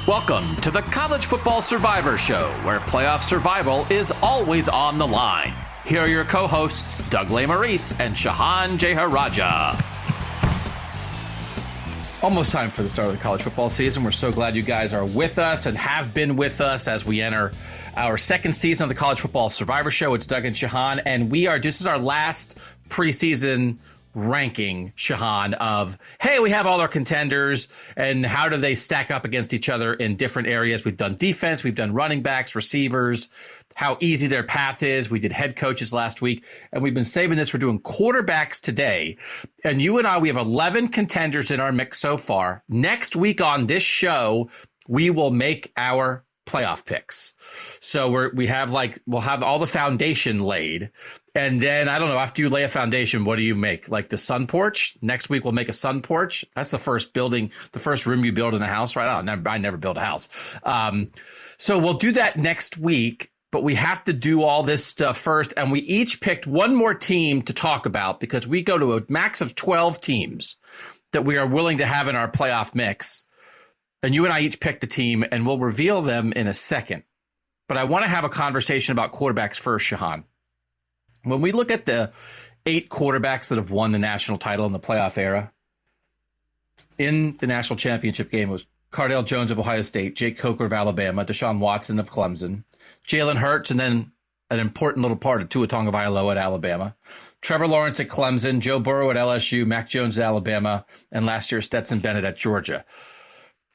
Welcome to the College Football Survivor Show, where playoff survival is always on the line. Here are your co-hosts, Doug Lesmerises and Shehan Jeyarajah. Almost time for the start of the college football season. We're so glad you guys are with us and have been with us as we enter our second season of the College Football Survivor Show. It's Doug and Shehan, and this is our last preseason ranking, Shehan, of, hey, we have all our contenders and how do they stack up against each other in different areas. We've done defense, we've done running backs, receivers, how easy their path is. We did head coaches last week, and we've been saving this. We're doing quarterbacks today. And you and I, we have 11 contenders in our mix so far. Next week on this show, we will make our playoff picks. So we'll have all the foundation laid. And then, I don't know, after you lay a foundation, what do you make? Like the sun porch? Next week, we'll make a sun porch. That's the first room you build in a house, right? I never built a house. So we'll do that next week, but we have to do all this stuff first. And we each picked one more team to talk about because we go to a max of 12 teams that we are willing to have in our playoff mix. And you and I each picked a team, and we'll reveal them in a second. But I want to have a conversation about quarterbacks first, Shehan. When we look at the 8 quarterbacks that have won the national title in the playoff era, in the national championship game was Cardale Jones of Ohio State, Jake Coker of Alabama, Deshaun Watson of Clemson, Jalen Hurts, and then an important little part of Tua Tagovailoa at Alabama, Trevor Lawrence at Clemson, Joe Burrow at LSU, Mac Jones at Alabama, and last year Stetson Bennett at Georgia.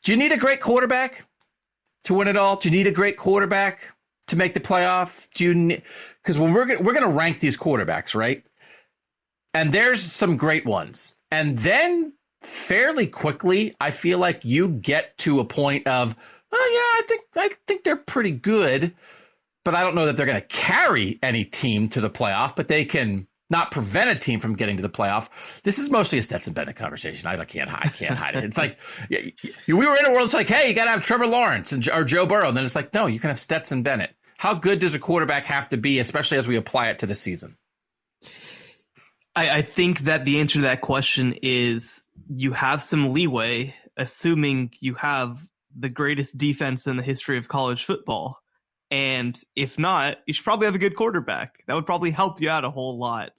Do you need a great quarterback to win it all? Do you need a great quarterback to make the playoff? Because when we're going to rank these quarterbacks, right? And there's some great ones. And then fairly quickly, I feel like you get to a point of, oh yeah, I think they're pretty good, but I don't know that they're going to carry any team to the playoff, but they can not prevent a team from getting to the playoff. This is mostly a Stetson Bennett conversation. I can't hide it. It's like we were in a world. It's like, hey, you got to have Trevor Lawrence or Joe Burrow. And then it's like, no, you can have Stetson Bennett. How good does a quarterback have to be, especially as we apply it to the season? I think that the answer to that question is you have some leeway, assuming you have the greatest defense in the history of college football. And if not, you should probably have a good quarterback. That would probably help you out a whole lot.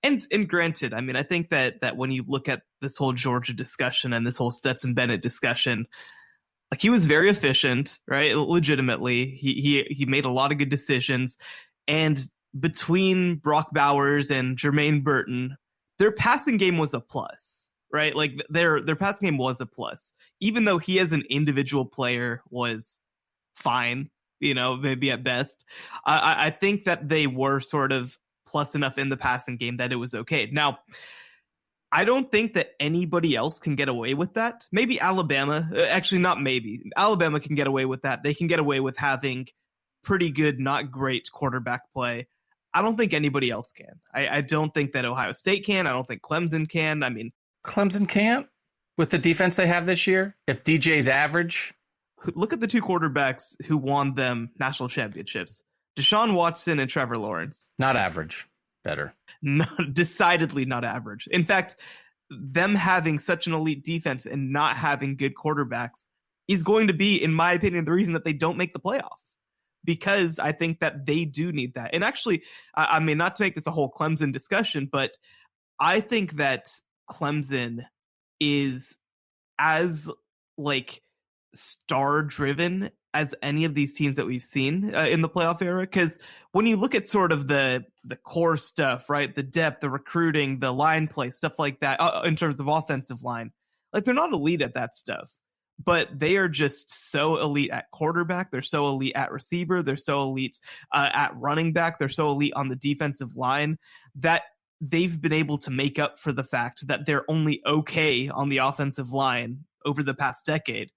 And granted, I mean, I think that when you look at this whole Georgia discussion and this whole Stetson Bennett discussion, like, he was very efficient, right? Legitimately, he made a lot of good decisions. And between Brock Bowers and Jermaine Burton, their passing game was a plus, right? Like, their passing game was a plus, even though he as an individual player was fine. Maybe at best. I think that they were sort of plus enough in the passing game that it was okay. Now, I don't think that anybody else can get away with that. Maybe Alabama. Actually, not maybe. Alabama can get away with that. They can get away with having pretty good, not great quarterback play. I don't think anybody else can. I don't think that Ohio State can. I don't think Clemson can. I mean, Clemson can't with the defense they have this year? If DJ's average? Look at the 2 quarterbacks who won them national championships. Deshaun Watson and Trevor Lawrence. Not average. Better. No, decidedly not average. In fact, them having such an elite defense and not having good quarterbacks is going to be, in my opinion, the reason that they don't make the playoff. Because I think that they do need that. And actually, I mean, not to make this a whole Clemson discussion, but I think that Clemson is as, star-driven as any of these teams that we've seen in the playoff era. Because when you look at sort of the core stuff, right, the depth, the recruiting, the line play, stuff like that, in terms of offensive line, they're not elite at that stuff, but they are just so elite at quarterback. They're so elite at receiver. They're so elite at running back. They're so elite on the defensive line that they've been able to make up for the fact that they're only okay on the offensive line over the past decade.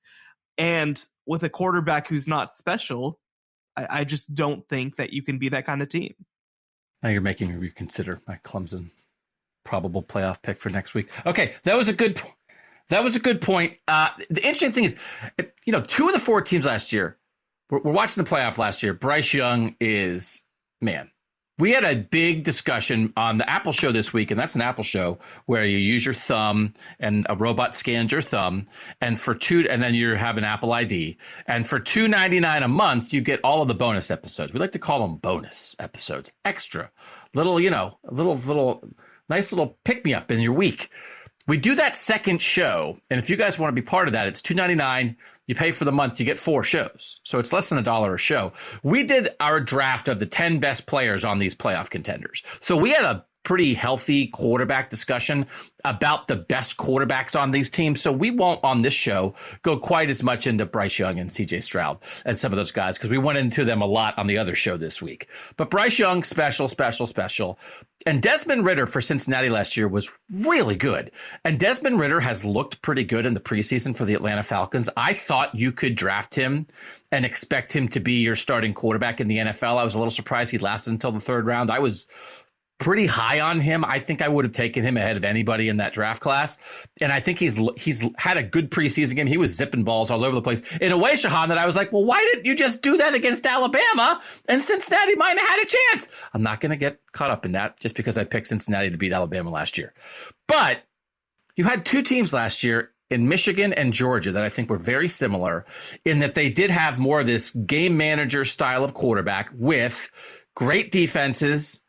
And with a quarterback who's not special, I just don't think that you can be that kind of team. Now you're making me reconsider my Clemson probable playoff pick for next week. Okay, that was a good point. The interesting thing is, 2 of the 4 teams last year, we're watching the playoff last year. Bryce Young is, man, We had a big discussion on the Apple show this week, and that's an Apple show where you use your thumb and a robot scans your thumb, and then you have an Apple ID. And for $2.99 a month, you get all of the bonus episodes. We like to call them bonus episodes, extra, little, a little nice little pick me up in your week. We do that second show, and if you guys want to be part of that, it's $2.99. You pay for the month, you get 4 shows. So it's less than $1 a show. We did our draft of the 10 best players on these playoff contenders. So we had a pretty healthy quarterback discussion about the best quarterbacks on these teams. So we won't on this show go quite as much into Bryce Young and C.J. Stroud and some of those guys, because we went into them a lot on the other show this week. But Bryce Young, special. And Desmond Ridder for Cincinnati last year was really good. And Desmond Ridder has looked pretty good in the preseason for the Atlanta Falcons. I thought you could draft him and expect him to be your starting quarterback in the NFL. I was a little surprised he lasted until the 3rd round. I was pretty high on him. I think I would have taken him ahead of anybody in that draft class. And I think he's had a good preseason game. He was zipping balls all over the place in a way, Shehan, that I was like, well, why didn't you just do that against Alabama? And Cincinnati might have had a chance. I'm not going to get caught up in that just because I picked Cincinnati to beat Alabama last year. But you had 2 teams last year in Michigan and Georgia that I think were very similar in that they did have more of this game manager style of quarterback with great defenses.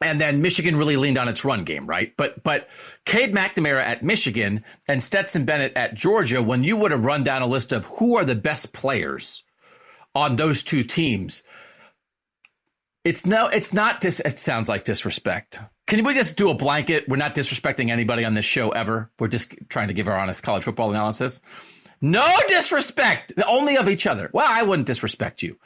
And then Michigan really leaned on its run game, right? But Cade McNamara at Michigan and Stetson Bennett at Georgia, when you would have run down a list of who are the best players on those 2 teams, it sounds like disrespect. Can we just do a blanket? We're not disrespecting anybody on this show ever. We're just trying to give our honest college football analysis. No disrespect, only of each other. Well, I wouldn't disrespect you.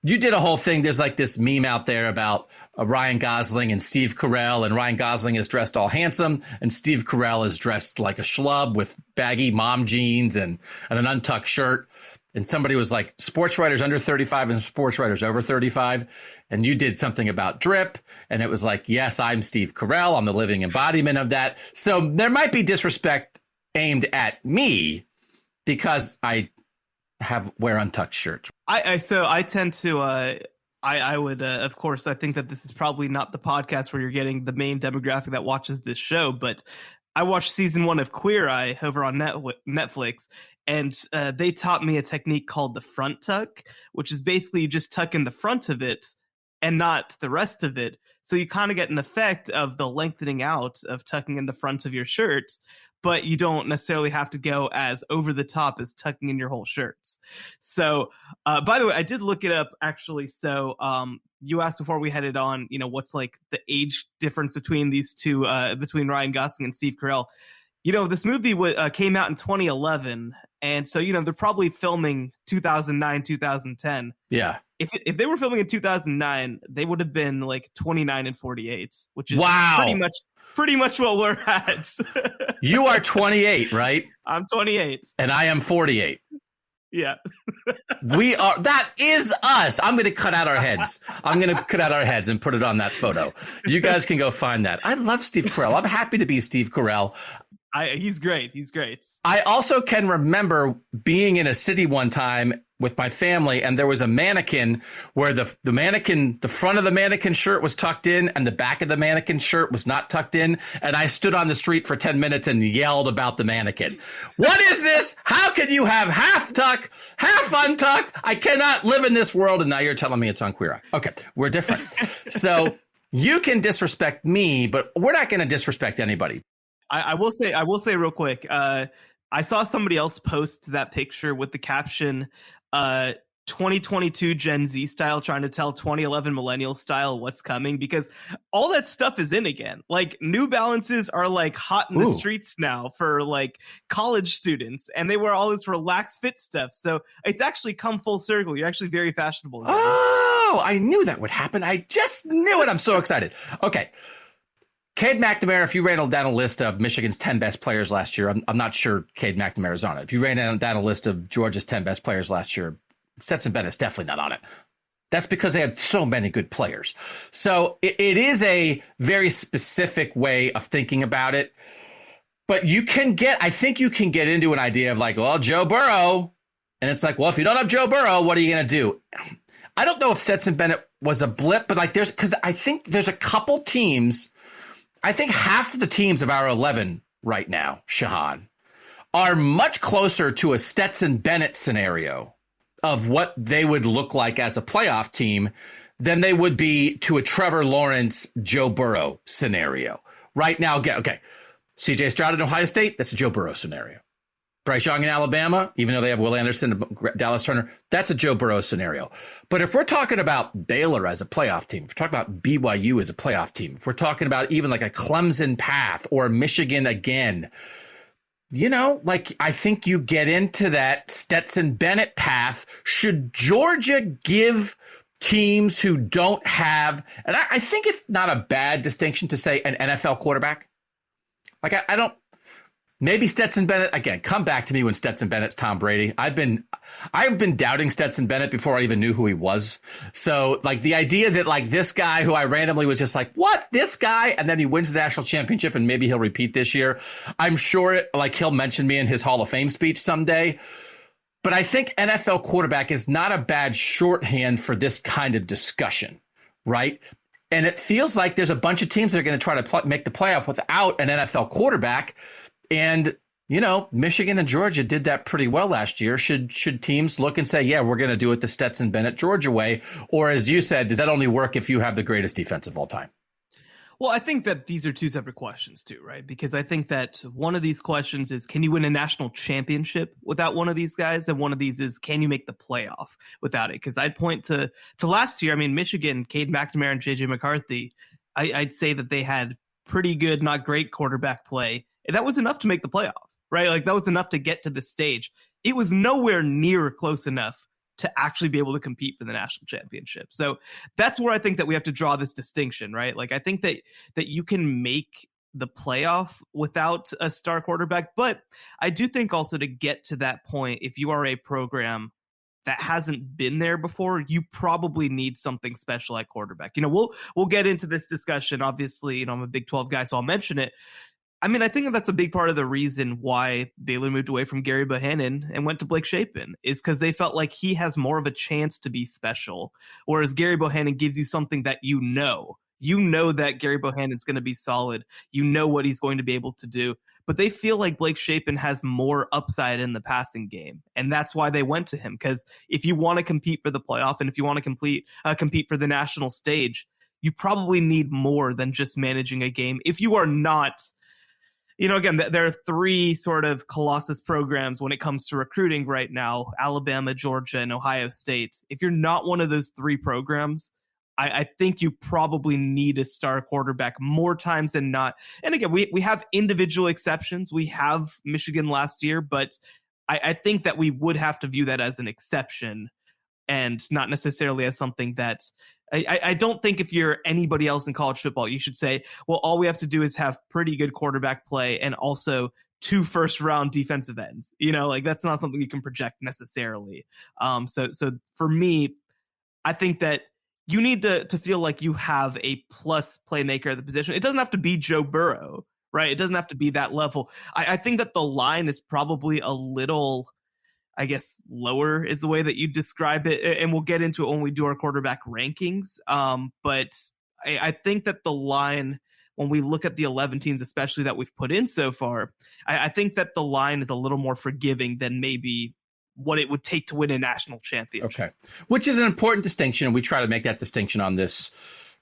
You did a whole thing. There's like this meme out there about Ryan Gosling and Steve Carell, and Ryan Gosling is dressed all handsome, and Steve Carell is dressed like a schlub with baggy mom jeans and an untucked shirt. And somebody was like, sports writers under 35 and sports writers over 35. And you did something about drip. And it was like, yes, I'm Steve Carell. I'm the living embodiment of that. So there might be disrespect aimed at me because I wear untucked shirts. I tend to I would of course, I think that this is probably not the podcast where you're getting the main demographic that watches this show, but I watched season 1 of Queer Eye over on Netflix, and they taught me a technique called the front tuck, which is basically you just tuck in the front of it and not the rest of it. So you kind of get an effect of the lengthening out of tucking in the front of your shirt, but you don't necessarily have to go as over the top as tucking in your whole shirts. So, by the way, I did look it up actually. So, you asked before we headed on, what's like the age difference between these two, between Ryan Gosling and Steve Carell. This movie came out in 2011. And so, they're probably filming 2009, 2010. Yeah. If they were filming in 2009, they would have been like 29 and 48, which is wow. pretty much what we're at. You are 28, right? I'm 28. And I am 48. Yeah. That is us. I'm going to cut out our heads. I'm going to cut out our heads and put it on that photo. You guys can go find that. I love Steve Carell. I'm happy to be Steve Carell. He's great. He's great. I also can remember being in a city one time with my family, and there was a mannequin where the front of the mannequin shirt was tucked in and the back of the mannequin shirt was not tucked in. And I stood on the street for 10 minutes and yelled about the mannequin. What is this? How can you have half tuck, half untuck? I cannot live in this world. And now you're telling me it's on Queer Eye. Okay, we're different. So you can disrespect me, but we're not going to disrespect anybody. I will say real quick. I saw somebody else post that picture with the caption, 2022 Gen Z style trying to tell 2011 millennial style what's coming, because all that stuff is in again. Like New Balances are like hot in the streets now for like college students, and they wear all this relaxed fit stuff. So it's actually come full circle. You're actually very fashionable again. Oh, I knew that would happen. I just knew it. I'm so excited. Okay. Cade McNamara, if you ran down a list of Michigan's 10 best players last year, I'm not sure Cade McNamara's on it. If you ran down a list of Georgia's 10 best players last year, Stetson Bennett's definitely not on it. That's because they had so many good players. So it is a very specific way of thinking about it. But I think you can get into an idea of like, well, Joe Burrow. And it's like, well, if you don't have Joe Burrow, what are you going to do? I don't know if Stetson Bennett was a blip, but like because I think there's a couple teams. I think half of the teams of our 11 right now, Shehan, are much closer to a Stetson Bennett scenario of what they would look like as a playoff team than they would be to a Trevor Lawrence, Joe Burrow scenario. Right now, okay, C.J. Stroud in Ohio State, that's a Joe Burrow scenario. Bryce Young in Alabama, even though they have Will Anderson and Dallas Turner, that's a Joe Burrow scenario. But if we're talking about Baylor as a playoff team, if we're talking about BYU as a playoff team, if we're talking about even like a Clemson path or Michigan again, like I think you get into that Stetson Bennett path. Should Georgia give teams who don't have, and I think it's not a bad distinction to say an NFL quarterback? Like I don't. Maybe Stetson Bennett, again, come back to me when Stetson Bennett's Tom Brady. I've been doubting Stetson Bennett before I even knew who he was. So like the idea that like this guy who I randomly was just like, what, this guy? And then he wins the national championship and maybe he'll repeat this year. I'm sure like he'll mention me in his Hall of Fame speech someday. But I think NFL quarterback is not a bad shorthand for this kind of discussion, right? And it feels like there's a bunch of teams that are going to try to make the playoff without an NFL quarterback. And, Michigan and Georgia did that pretty well last year. Should teams look and say, yeah, we're going to do it the Stetson Bennett Georgia way? Or as you said, does that only work if you have the greatest defense of all time? Well, I think that these are two separate questions too, right? Because I think that one of these questions is, can you win a national championship without one of these guys? And one of these is, can you make the playoff without it? Because I'd point to last year. I mean, Michigan, Cade McNamara and J.J. McCarthy, I'd say that they had pretty good, not great quarterback play. And that was enough to make the playoff, right? Like that was enough to get to this stage. It was nowhere near close enough to actually be able to compete for the national championship. So that's where I think that we have to draw this distinction, right? Like I think that you can make the playoff without a star quarterback, but I do think also to get to that point, if you are a program that hasn't been there before, you probably need something special at quarterback. We'll get into this discussion. Obviously, I'm a Big 12 guy, so I'll mention it. I mean, I think that's a big part of the reason why Baylor moved away from Gary Bohannon and went to Blake Shapen is because they felt like he has more of a chance to be special, whereas Gary Bohannon gives you something that you know that Gary Bohannon's going to be solid. You know what he's going to be able to do, but they feel like Blake Shapen has more upside in the passing game, and that's why they went to him. Because if you want to compete for the playoff and if you want to compete for the national stage, you probably need more than just managing a game. If you are not. Again, there are three sort of Colossus programs when it comes to recruiting right now: Alabama, Georgia, and Ohio State. If you're not one of those three programs, I think you probably need a star quarterback more times than not. And again, we have individual exceptions. We have Michigan last year, but I think that we would have to view that as an exception and not necessarily as something that I don't think if you're anybody else in college football, you should say, well, all we have to do is have pretty good quarterback play and also 2 first-round defensive ends. Like that's not something you can project necessarily. So for me, I think that you need to feel like you have a plus playmaker at the position. It doesn't have to be Joe Burrow, right? It doesn't have to be that level. I think that the line is probably a little, I guess, lower is the way that you describe it. And we'll get into it when we do our quarterback rankings. But I think that the line, when we look at the 11 teams, especially that we've put in so far, I think that the line is a little more forgiving than maybe what it would take to win a national championship. Okay. Which is an important distinction. And we try to make that distinction on this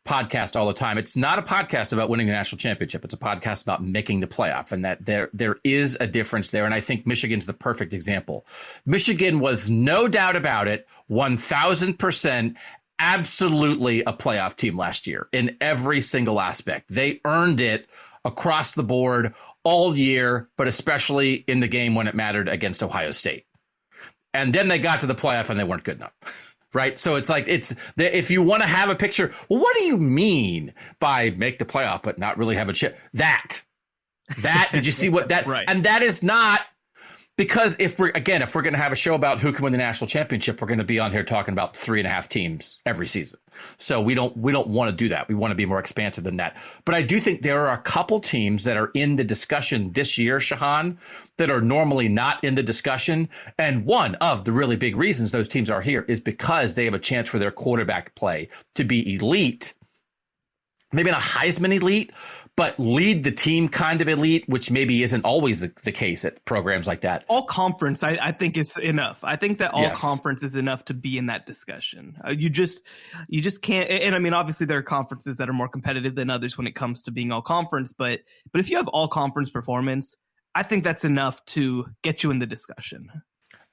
podcast all the time. It's not a podcast about winning the national championship. It's a podcast about making the playoff, and that there is a difference there. And I think Michigan's the perfect example. Michigan was, no doubt about it, 1,000% absolutely a playoff team last year in every single aspect. They earned it across the board all year, but especially in the game when it mattered against Ohio State. And then they got to the playoff and they weren't good enough. Right. So it's like if you want to have a picture, well, what do you mean by make the playoff but not really have a chip? That did you see what that? Right. And that is not Because if we're going to have a show about who can win the national championship, we're going to be on here talking about 3.5 teams every season. So we don't want to do that. We want to be more expansive than that. But I do think there are a couple teams that are in the discussion this year, Shehan, that are normally not in the discussion. And one of the really big reasons those teams are here is because they have a chance for their quarterback play to be elite. Maybe not Heisman elite, but lead the team kind of elite, which maybe isn't always the case at programs like that. All conference, I think is enough. I think that all conference is enough to be in that discussion. You just can't. And I mean, obviously there are conferences that are more competitive than others when it comes to being all conference. But if you have all conference performance, I think that's enough to get you in the discussion.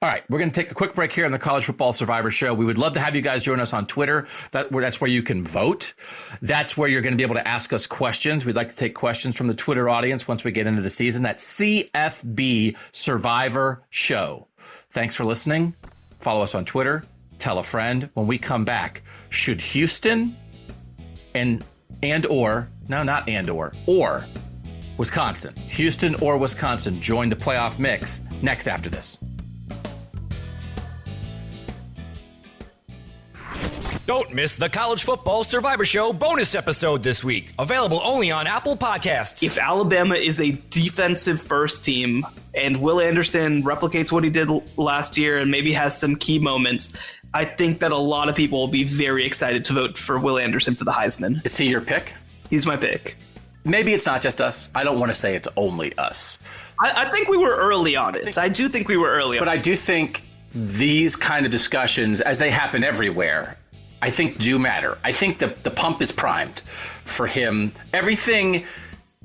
All right, we're going to take a quick break here on the College Football Survivor Show. We would love to have you guys join us on Twitter. That's where you can vote. That's where you're going to be able to ask us questions. We'd like to take questions from the Twitter audience once we get into the season. That's CFB Survivor Show. Thanks for listening. Follow us on Twitter. Tell a friend. When we come back, should Houston or Wisconsin, Houston or Wisconsin join the playoff mix next after this? Don't miss the College Football Survivor Show bonus episode this week. Available only on Apple Podcasts. If Alabama is a defensive first team and Will Anderson replicates what he did last year and maybe has some key moments, I think that a lot of people will be very excited to vote for Will Anderson for the Heisman. Is he your pick? He's my pick. Maybe it's not just us. I don't want to say it's only us. I think we were early on it. I do think we were early on it. But I do think these kind of discussions, as they happen everywhere, I think do matter. I think the pump is primed for him. Everything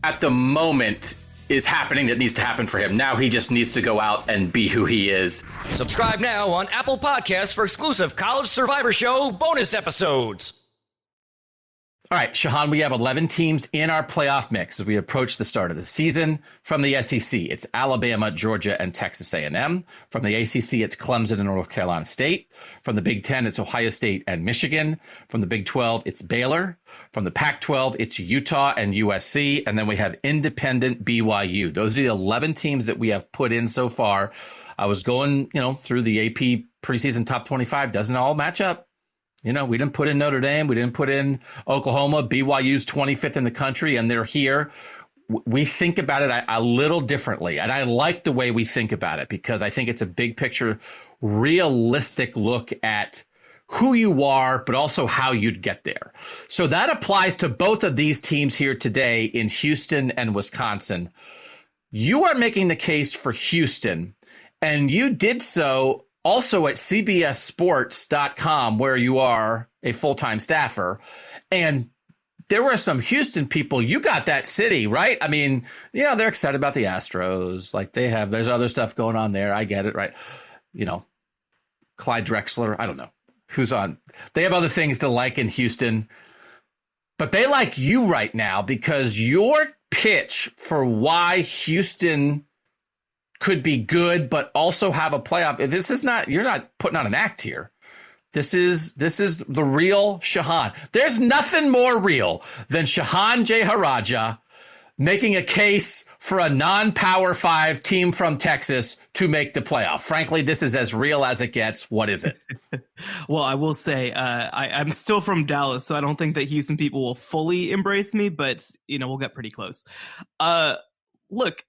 at the moment is happening that needs to happen for him. Now he just needs to go out and be who he is. Subscribe now on Apple Podcasts for exclusive College Survivor Show bonus episodes. All right, Shehan, we have 11 teams in our playoff mix as we approach the start of the season. From the SEC, it's Alabama, Georgia, and Texas A&M. From the ACC, it's Clemson and North Carolina State. From the Big Ten, it's Ohio State and Michigan. From the Big 12, it's Baylor. From the Pac-12, it's Utah and USC. And then we have independent BYU. Those are the 11 teams that we have put in so far. I was going, through the AP preseason top 25. Doesn't all match up. We didn't put in Notre Dame. We didn't put in Oklahoma. BYU's 25th in the country, and they're here. We think about it a little differently, and I like the way we think about it because I think it's a big picture, realistic look at who you are, but also how you'd get there. So that applies to both of these teams here today in Houston and Wisconsin. You are making the case for Houston, and you did so also at CBSSports.com, where you are a full-time staffer. And there were some Houston people. You got that city, right? I mean, they're excited about the Astros. Like there's other stuff going on there. I get it, right? Clyde Drexler. I don't know who's on. They have other things to like in Houston. But they like you right now because your pitch for why Houston could be good, but also have a playoff. You're not putting on an act here. This is the real Shehan. There's nothing more real than Shehan Jeyarajah making a case for a non-Power 5 team from Texas to make the playoff. Frankly, this is as real as it gets. What is it? Well, I will say I'm still from Dallas, so I don't think that Houston people will fully embrace me, but we'll get pretty close. Look,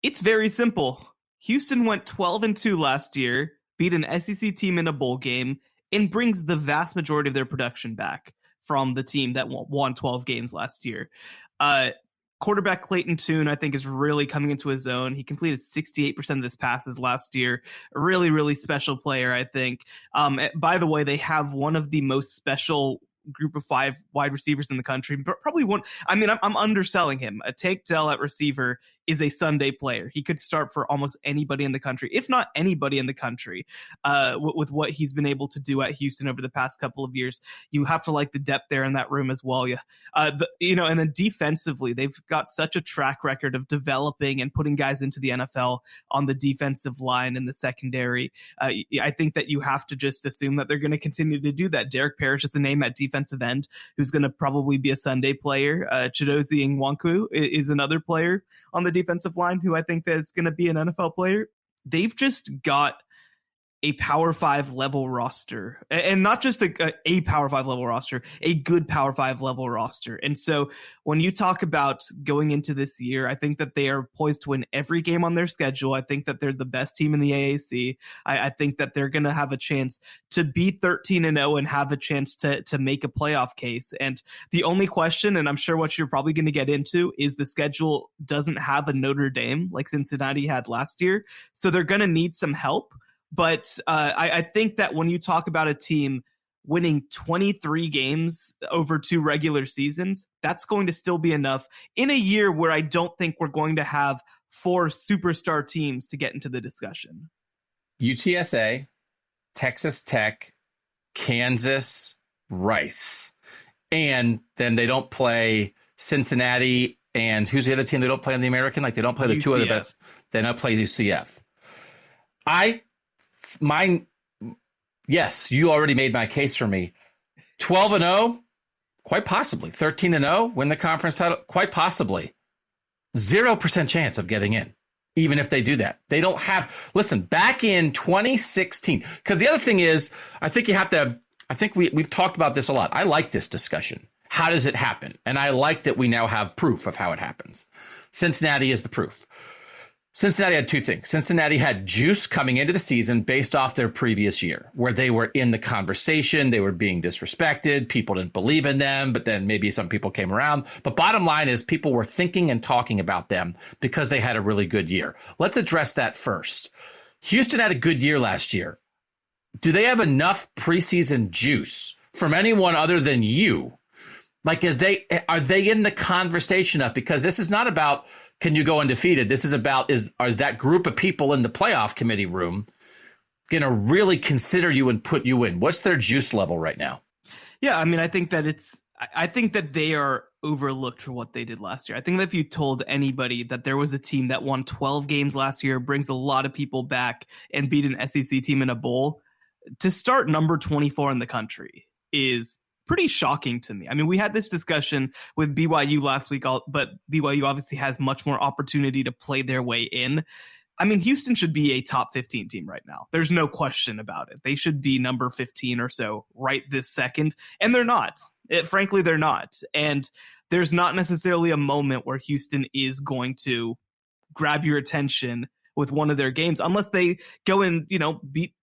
it's very simple. Houston went 12-2 last year, beat an SEC team in a bowl game, and brings the vast majority of their production back from the team that won 12 games last year. Quarterback Clayton Tune, I think, is really coming into his own. He completed 68% of his passes last year. A really, really special player, I think. By the way, they have one of the most special group of 5 wide receivers in the country. Probably one. I mean, I'm underselling him. A Tank Dell at receiver is a Sunday player. He could start for almost anybody in the country, if not anybody in the country, with what he's been able to do at Houston over the past couple of years. You have to like the depth there in that room as well. Yeah. And then defensively, they've got such a track record of developing and putting guys into the NFL on the defensive line in the secondary. I think that you have to just assume that they're going to continue to do that. Derek Parrish is a name at defensive end who's going to probably be a Sunday player. Chidozie Nwankwo is another player on the defensive line who I think is going to be an NFL player. they've just got a Power 5 level roster, and not just a Power 5 level roster, a good Power 5 level roster. And so when you talk about going into this year, I think that they are poised to win every game on their schedule. I think that they're the best team in the AAC. I think that they're going to have a chance to be 13-0 and have a chance to make a playoff case. And the only question, and I'm sure what you're probably going to get into, is the schedule doesn't have a Notre Dame like Cincinnati had last year. So they're going to need some help. But I think that when you talk about a team winning 23 games over 2 regular seasons, that's going to still be enough in a year where I don't think we're going to have 4 superstar teams to get into the discussion. UTSA, Texas Tech, Kansas, Rice. And then they don't play Cincinnati. And who's the other team they don't play in the American? Like, they don't play the UCF. 2 other best. They don't play UCF. Yes, you already made my case for me. 12-0, quite possibly. 13-0, win the conference title, quite possibly. 0% chance of getting in, even if they do that. They don't have, listen, back in 2016, because the other thing is, I think you have to, I think we've talked about this a lot. I like this discussion. How does it happen? And I like that we now have proof of how it happens. Cincinnati is the proof. Cincinnati had 2 things. Cincinnati had juice coming into the season based off their previous year, where they were in the conversation. They were being disrespected. People didn't believe in them, but then maybe some people came around. But bottom line is people were thinking and talking about them because they had a really good year. Let's address that first. Houston had a good year last year. Do they have enough preseason juice from anyone other than you? Like, are they in the conversation of, because this is not about, can you go undefeated? This is about, is that group of people in the playoff committee room going to really consider you and put you in? What's their juice level right now? Yeah, I mean, I think that they are overlooked for what they did last year. I think that if you told anybody that there was a team that won 12 games last year, brings a lot of people back, and beat an SEC team in a bowl, to start number 24 in the country is pretty shocking to me. I mean, we had this discussion with BYU last week, but BYU obviously has much more opportunity to play their way in. I mean, Houston should be a top 15 team right now. There's no question about it. They should be number 15 or so right this second, and they're not. Frankly, they're not. And there's not necessarily a moment where Houston is going to grab your attention with one of their games, unless they go and, beat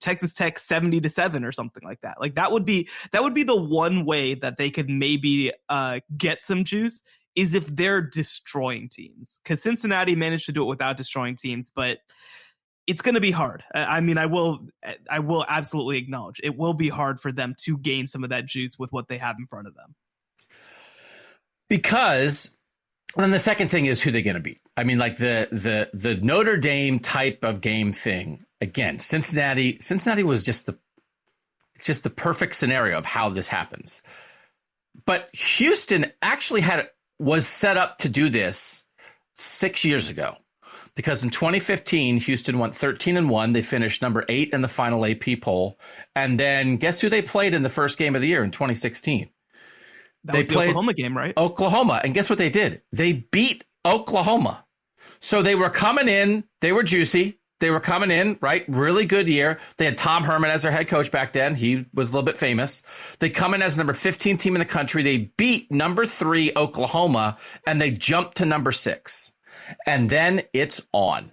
Texas Tech 70-7 or something like that. Like, that would be the one way that they could maybe get some juice, is if they're destroying teams, because Cincinnati managed to do it without destroying teams, but it's going to be hard. I mean, I will absolutely acknowledge it will be hard for them to gain some of that juice with what they have in front of them. Because then the second thing is who they're going to beat. I mean, like the Notre Dame type of game thing. Again, Cincinnati was just the perfect scenario of how this happens. But Houston actually was set up to do this 6 years ago, because in 2015, Houston went 13-1. They finished number 8 in the final AP poll. And then guess who they played in the first game of the year in 2016? They played the Oklahoma game, right? Oklahoma. And guess what they did? They beat Oklahoma. So they were coming in. They were juicy. They were coming in, right? Really good year. They had Tom Herman as their head coach back then. He was a little bit famous. They come in as number 15 team in the country. They beat number 3 Oklahoma, and they jumped to number 6. And then it's on.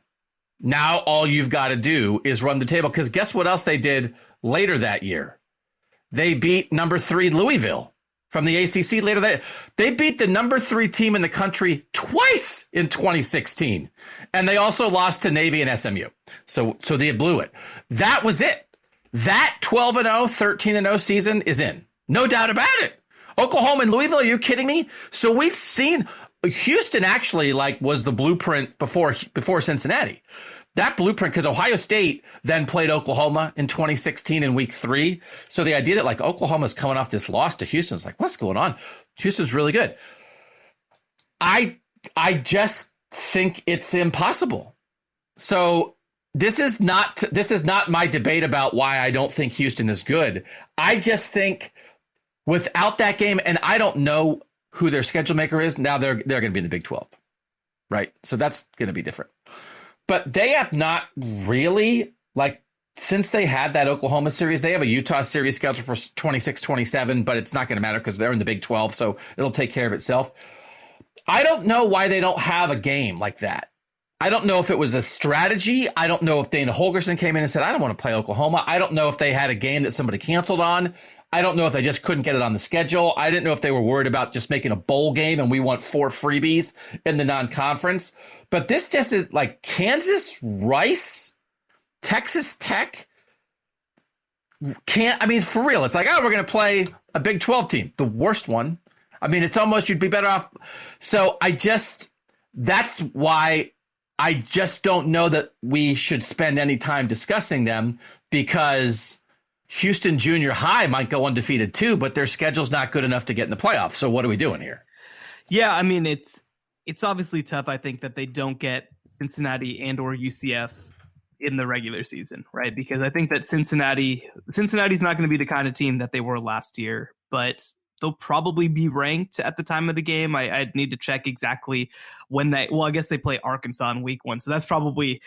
Now all you've got to do is run the table, because guess what else they did later that year? They beat number 3 Louisville from the ACC later that they beat the number 3 team in the country twice in 2016. And they also lost to Navy and SMU. So they blew it. That was it. That 12-0, 13-0 season is in. No doubt about it. Oklahoma and Louisville, are you kidding me? So we've seen Houston actually was the blueprint before Cincinnati. That blueprint, because Ohio State then played Oklahoma in 2016 in week 3. So the idea that Oklahoma's coming off this loss to Houston is what's going on? Houston's really good. I just think it's impossible. So this is not my debate about why I don't think Houston is good. I just think without that game, and I don't know who their schedule maker is, now they're going to be in the Big 12, right? So that's going to be different. But they have not really, like, since they had that Oklahoma series, they have a Utah series scheduled for 26-27, but it's not going to matter because they're in the Big 12, so it'll take care of itself. I don't know why they don't have a game like that. I don't know if it was a strategy. I don't know if Dana Holgorsen came in and said, I don't want to play Oklahoma. I don't know if they had a game that somebody canceled on. I don't know if they just couldn't get it on the schedule. I didn't know if they were worried about just making a bowl game and we want 4 freebies in the non-conference. But this just is like Kansas, Rice, Texas Tech. I mean, for real, it's like, oh, we're going to play a Big 12 team, the worst one. I mean, it's almost you'd be better off. So that's why I just don't know that we should spend any time discussing them, because Houston Junior High might go undefeated too, but their schedule's not good enough to get in the playoffs. So what are we doing here? Yeah, I mean, it's obviously tough, I think, that they don't get Cincinnati and or UCF in the regular season, right? Because I think that Cincinnati's not going to be the kind of team that they were last year, but they'll probably be ranked at the time of the game. I'd need to check exactly when I guess they play Arkansas in week 1. So that's probably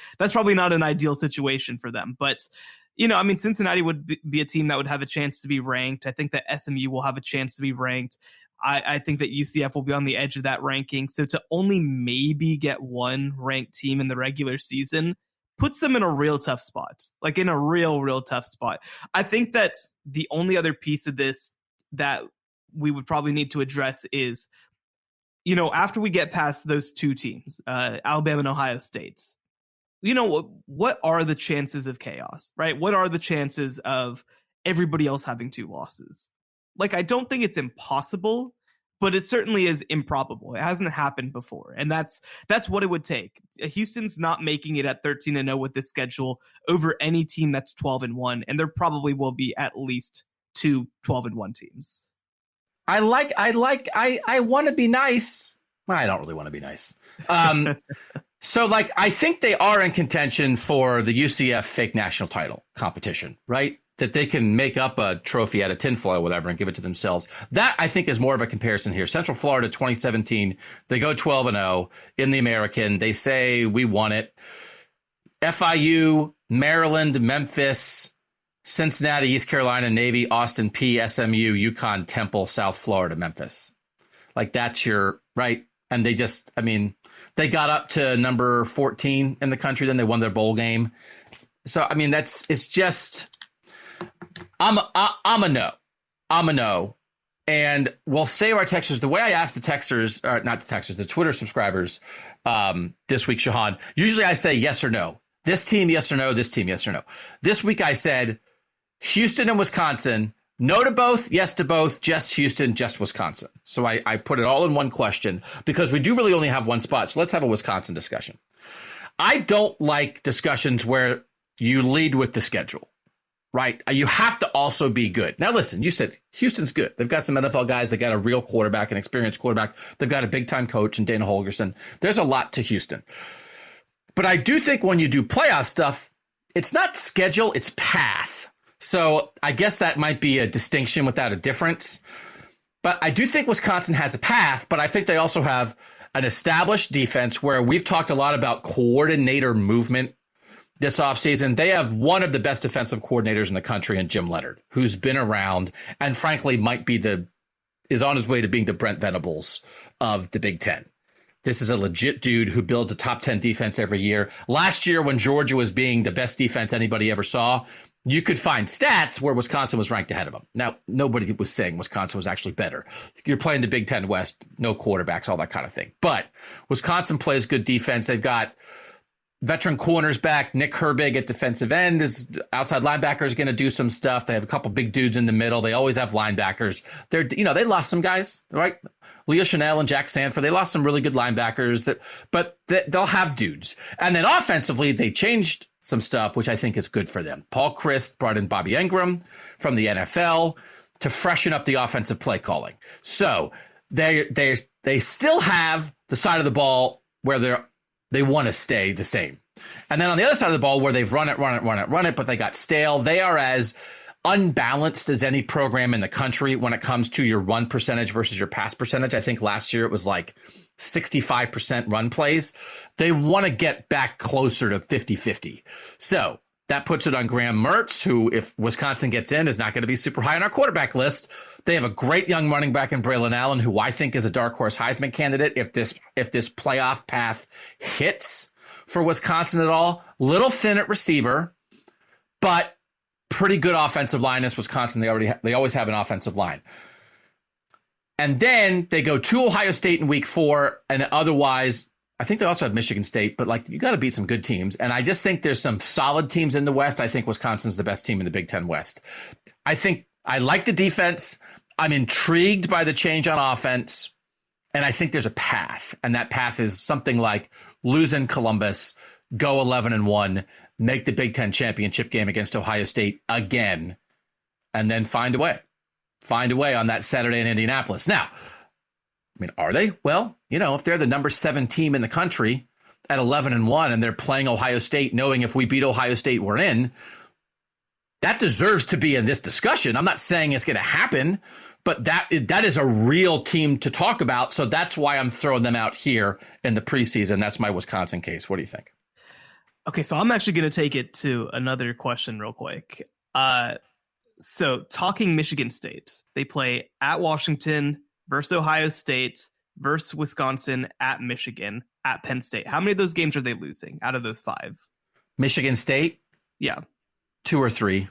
not an ideal situation for them. But, you know, I mean, Cincinnati would be a team that would have a chance to be ranked. I think that SMU will have a chance to be ranked. I think that UCF will be on the edge of that ranking. So to only maybe get one ranked team in the regular season puts them in a real tough spot, like in a real tough spot. I think that the only other piece of this that we would probably need to address is, you know, after we get past those 2 teams, Alabama and Ohio State, you know, what are the chances of chaos, right? What are the chances of everybody else having 2 losses? Like, I don't think it's impossible, but it certainly is improbable. It hasn't happened before. And that's what it would take. Houston's not making it at 13-0 with this schedule over any team that's 12-1. And there probably will be at least 2 12-1 teams. I want to be nice. Well, I don't really want to be nice. So, like, I think they are in contention for the UCF fake national title competition, right? That they can make up a trophy out of tinfoil, whatever, and give it to themselves. That, I think, is more of a comparison here. Central Florida, 2017, they go 12-0 in the American. They say, we won it. FIU, Maryland, Memphis, Cincinnati, East Carolina, Navy, Austin, SMU, UConn, Temple, South Florida, Memphis. Like, that's your, right? And they just, I mean, they got up to number 14 in the country, then they won their bowl game. So, I mean, it's just, I'm a no. I'm a no. And we'll save our texters. The way I asked the texters, or not the texters, the Twitter subscribers this week, Shehan, usually I say yes or no. This team, yes or no. This team, yes or no. This week I said Houston and Wisconsin, no to both, yes to both, just Houston, just Wisconsin. So I put it all in one question because we do really only have one spot. So let's have a Wisconsin discussion. I don't like discussions where you lead with the schedule, right? You have to also be good. Now, listen, you said Houston's good. They've got some NFL guys. They got a real quarterback, an experienced quarterback. They've got a big time coach in Dana Holgorsen. There's a lot to Houston. But I do think when you do playoff stuff, it's not schedule, it's path. So I guess that might be a distinction without a difference. But I do think Wisconsin has a path, but I think they also have an established defense where we've talked a lot about coordinator movement this offseason. They have one of the best defensive coordinators in the country in Jim Leonhard, who's been around and frankly is on his way to being the Brent Venables of the Big Ten. This is a legit dude who builds a top 10 defense every year. Last year, when Georgia was being the best defense anybody ever saw, you could find stats where Wisconsin was ranked ahead of them. Now, nobody was saying Wisconsin was actually better. You're playing the Big Ten West, no quarterbacks, all that kind of thing. But Wisconsin plays good defense. They've got veteran corners back. Nick Herbig at defensive end is outside linebacker is going to do some stuff. They have a couple big dudes in the middle. They always have linebackers. They lost some guys, right? Leo Chanel and Jack Sanford. They lost some really good linebackers, but they'll have dudes. And then offensively, they changed some stuff, which I think is good for them. Paul Chryst brought in Bobby Engram from the NFL to freshen up the offensive play calling. So they still have the side of the ball where they want to stay the same. And then on the other side of the ball where they've run it, but they got stale. They are as unbalanced as any program in the country when it comes to your run percentage versus your pass percentage. I think last year it was like 65% run plays. They want to get back closer to 50-50. So that puts it on Graham Mertz, who, if Wisconsin gets in, is not going to be super high on our quarterback list. They have a great young running back in Braylon Allen, who I think is a dark horse Heisman candidate if this playoff path hits for Wisconsin at all. Little thin at receiver, but pretty good offensive line as Wisconsin. They always have an offensive line. And then they go to Ohio State in week 4, and otherwise, I think they also have Michigan State, but like, you got to beat some good teams. And I just think there's some solid teams in the West. I think Wisconsin's the best team in the Big Ten West. I like the defense. I'm intrigued by the change on offense. And I think there's a path. And that path is something like lose in Columbus, go 11-1, make the Big Ten championship game against Ohio State again, and then find a way on that Saturday in Indianapolis. Now, I mean, are they? Well, if they're the number 7 team in the country at 11-1 and they're playing Ohio State, knowing if we beat Ohio State, we're in, that deserves to be in this discussion. I'm not saying it's going to happen, but that is a real team to talk about. So that's why I'm throwing them out here in the preseason. That's my Wisconsin case. What do you think? Okay, so I'm actually going to take it to another question real quick. So talking Michigan State, they play at Washington versus Ohio State versus Wisconsin, at Michigan, at Penn State. How many of those games are they losing out of those 5? Michigan State? Yeah. 2 or 3.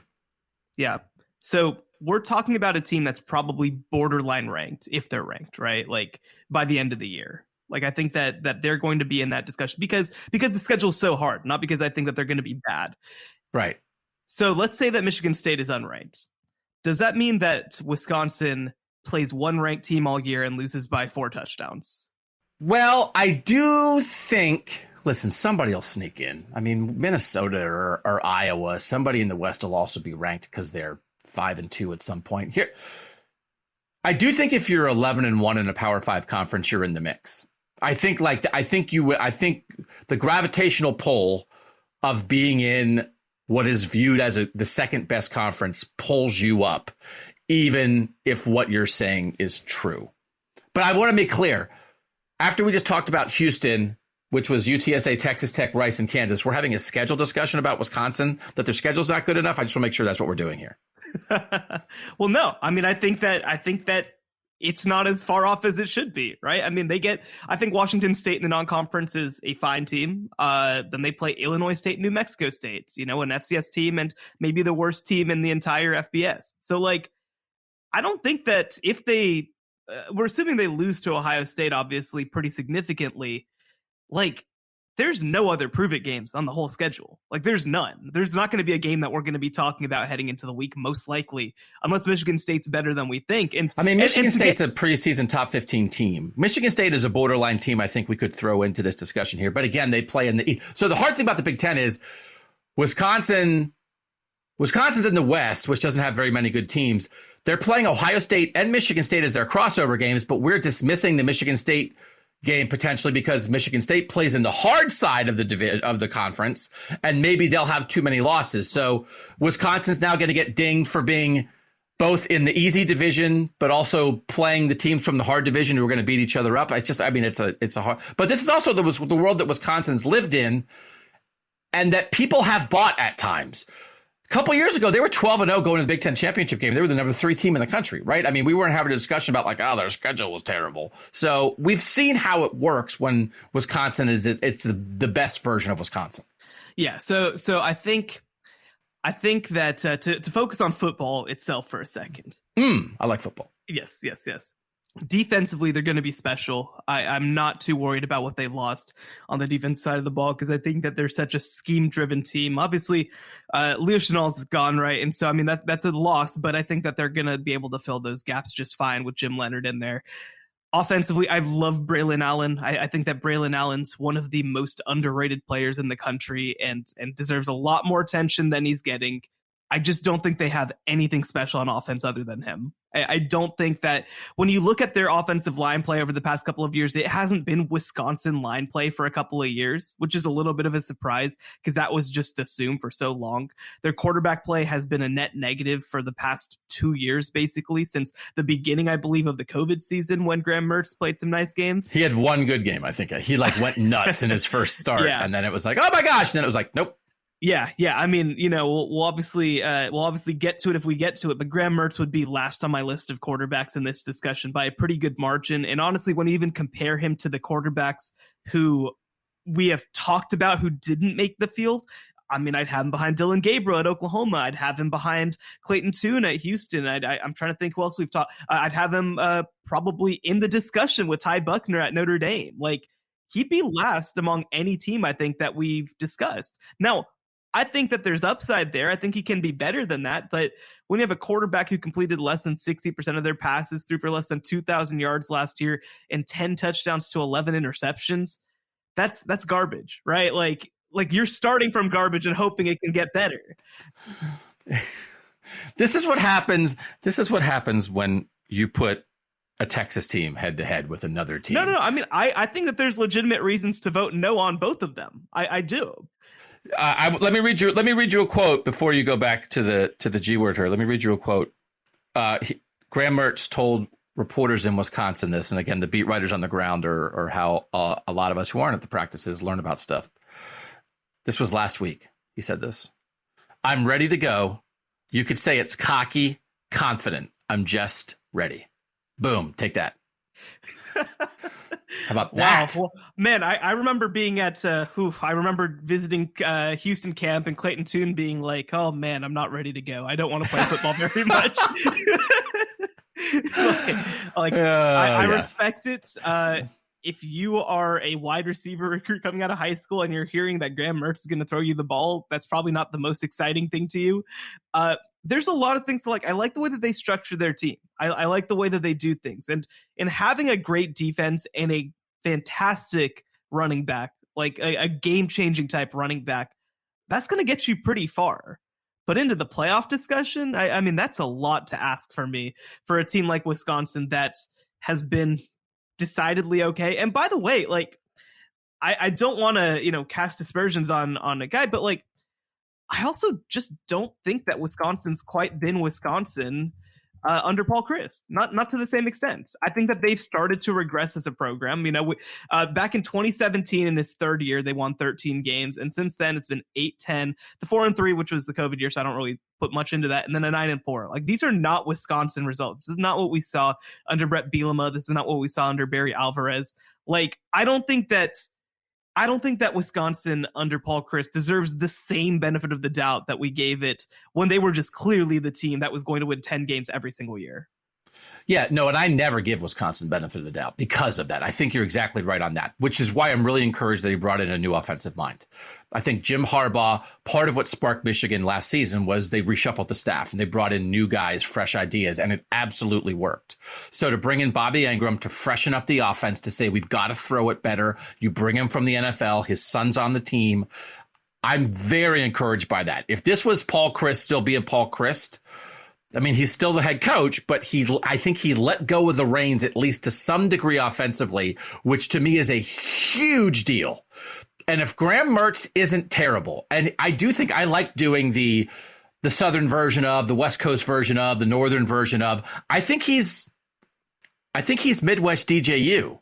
Yeah. So we're talking about a team that's probably borderline ranked, if they're ranked, right? Like by the end of the year. Like, I think that they're going to be in that discussion because the schedule's so hard, not because I think that they're going to be bad. Right. So let's say that Michigan State is unranked. Does that mean that Wisconsin plays one ranked team all year and loses by 4 touchdowns? Well, I do think, listen, somebody will sneak in. I mean, Minnesota or Iowa, somebody in the West will also be ranked because they're 5-2 at some point. Here, I do think if you're 11-1 in a Power 5 conference, you're in the mix. I think the gravitational pull of being in what is viewed as the second best conference pulls you up, even if what you're saying is true. But I want to make clear, after we just talked about Houston, which was UTSA, Texas Tech, Rice, and Kansas, we're having a schedule discussion about Wisconsin, that their schedule's not good enough. I just want to make sure that's what we're doing here. Well, no, I mean, I think that it's not as far off as it should be, right? I mean, I think Washington State in the non-conference is a fine team. Then they play Illinois State, New Mexico State, an FCS team, and maybe the worst team in the entire FBS. So, like, I don't think that if we're assuming they lose to Ohio State, obviously, pretty significantly, like, there's no other prove-it games on the whole schedule. Like, there's none. There's not going to be a game that we're going to be talking about heading into the week, most likely, unless Michigan State's better than we think. And I mean, Michigan State's a preseason top 15 team. Michigan State is a borderline team I think we could throw into this discussion here. But again, they play in the East. So the hard thing about the Big Ten is Wisconsin's in the West, which doesn't have very many good teams. They're playing Ohio State and Michigan State as their crossover games, but we're dismissing the Michigan State game potentially because Michigan State plays in the hard side of the division of the conference, and maybe they'll have too many losses. So Wisconsin's now going to get dinged for being both in the easy division, but also playing the teams from the hard division who are going to beat each other up. It's a hard, but this is also the world that Wisconsin's lived in and that people have bought at times. A couple years ago, they were 12-0 going to the Big Ten championship game. They were the number 3 team in the country, right? I mean, we weren't having a discussion about their schedule was terrible. So we've seen how it works when Wisconsin it's the best version of Wisconsin. Yeah. So I think that to focus on football itself for a second. I like football. Yes. Defensively, they're going to be special. I'm not too worried about what they lost on the defense side of the ball because I think that they're such a scheme-driven team. Obviously, Leo Chenal's is gone, right? And so, I mean, that's a loss, but I think that they're going to be able to fill those gaps just fine with Jim Leonard in there. Offensively, I love Braylon Allen. I think that Braylon Allen's one of the most underrated players in the country and deserves a lot more attention than he's getting. I just don't think they have anything special on offense other than him. I don't think that when you look at their offensive line play over the past couple of years, it hasn't been Wisconsin line play for a couple of years, which is a little bit of a surprise because that was just assumed for so long. Their quarterback play has been a net negative for the past 2 years, basically, since the beginning, I believe, of the COVID season when Graham Mertz played some nice games. He had one good game, I think. He went nuts in his first start, and then it was like, oh my gosh, and then it was like, nope. Yeah. I mean, we'll obviously get to it if we get to it, but Graham Mertz would be last on my list of quarterbacks in this discussion by a pretty good margin. And honestly, when you even compare him to the quarterbacks who we have talked about who didn't make the field, I mean, I'd have him behind Dylan Gabriel at Oklahoma. I'd have him behind Clayton Tune at Houston. I'm trying to think who else we've talked. I'd have him probably in the discussion with Ty Buckner at Notre Dame. Like, he'd be last among any team, I think, that we've discussed. Now, I think that there's upside there. I think he can be better than that. But when you have a quarterback who completed less than 60% of their passes, threw for less than 2,000 yards last year, and 10 touchdowns to 11 interceptions, that's garbage, right? Like you're starting from garbage and hoping it can get better. This is what happens. This is what happens when you put a Texas team head to head with another team. No. I mean, I think that there's legitimate reasons to vote no on both of them. I do. Let me read you a quote before you go back to the G word here. Let me read you a quote. Graham Mertz told reporters in Wisconsin this, and again, the beat writers on the ground are how a lot of us who aren't at the practices learn about stuff. This was last week. He said this: "I'm ready to go. You could say it's cocky, confident. I'm just ready." Boom. Take that. How about that? Wow. Well, man, I remember being at I remember visiting Houston camp and Clayton Tune being like, "Oh man, I'm not ready to go. I don't want to play football very much." I respect it. If you are a wide receiver recruit coming out of high school and you're hearing that Graham Mertz is going to throw you the ball, that's probably not the most exciting thing to you. There's a lot of things to like. I like the way that they structure their team. I like the way that they do things. And in having a great defense and a fantastic running back, like a game-changing type running back, that's going to get you pretty far. But into the playoff discussion, I mean, that's a lot to ask for me for a team like Wisconsin that has been decidedly okay. And by the way, like, I don't want to, cast aspersions on a guy, but like, I also just don't think that Wisconsin's quite been Wisconsin under Paul Chryst, not to the same extent. I think that they've started to regress as a program. Back in 2017, in his third year, they won 13 games, and since then it's been 8-10, the 4-3, which was the COVID year, so I don't really put much into that, and then a 9-4. Like, these are not Wisconsin results. This is not what we saw under Brett Bielema. This is not what we saw under Barry Alvarez. Like, I don't think that Wisconsin under Paul Chryst deserves the same benefit of the doubt that we gave it when they were just clearly the team that was going to win 10 games every single year. Yeah, no, and I never give Wisconsin benefit of the doubt because of that. I think you're exactly right on that, which is why I'm really encouraged that he brought in a new offensive mind. I think Jim Harbaugh, part of what sparked Michigan last season was they reshuffled the staff and they brought in new guys, fresh ideas, and it absolutely worked. So to bring in Bobby Ingram to freshen up the offense, to say we've got to throw it better, you bring him from the NFL, his son's on the team, I'm very encouraged by that. If this was Paul Chryst still being Paul Chryst, I mean, he's still the head coach, but I think he let go of the reins, at least to some degree offensively, which to me is a huge deal. And if Graham Mertz isn't terrible, and I do think I like doing the Southern version of, the West Coast version of, the Northern version of, I think he's Midwest DJU,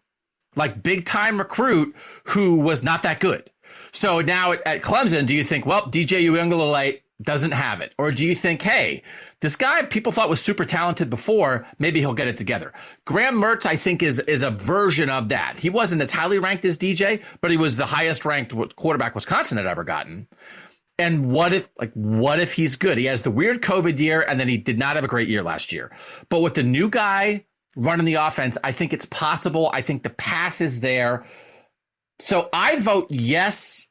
like big time recruit who was not that good. So now at Clemson, do you think, well, DJU Uiagalelei doesn't have it? Or do you think, hey, this guy people thought was super talented before, maybe he'll get it together? Graham Mertz, I think, is a version of that. He wasn't as highly ranked as DJ, but he was the highest ranked quarterback Wisconsin had ever gotten. And what if he's good? He has the weird COVID year, and then he did not have a great year last year. But with the new guy running the offense, I think it's possible. I think the path is there. So I vote yes.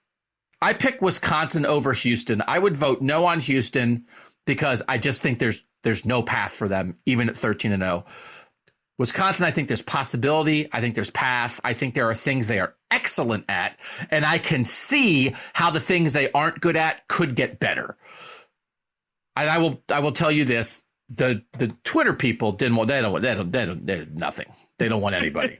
I pick Wisconsin over Houston. I would vote no on Houston because I just think there's no path for them, even at 13-0. Wisconsin, I think there's possibility. I think there's path. I think there are things they are excellent at, and I can see how the things they aren't good at could get better. And I will tell you this: the Twitter people didn't want. They're nothing. They don't want anybody.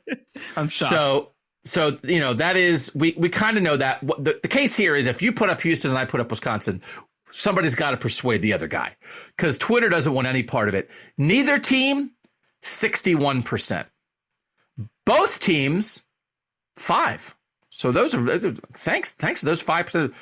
I'm shocked. So that is we kind of know that the case here is if you put up Houston and I put up Wisconsin, somebody's got to persuade the other guy because Twitter doesn't want any part of it. Neither team, 61%. Both teams, 5%. So those are thanks to those 5%.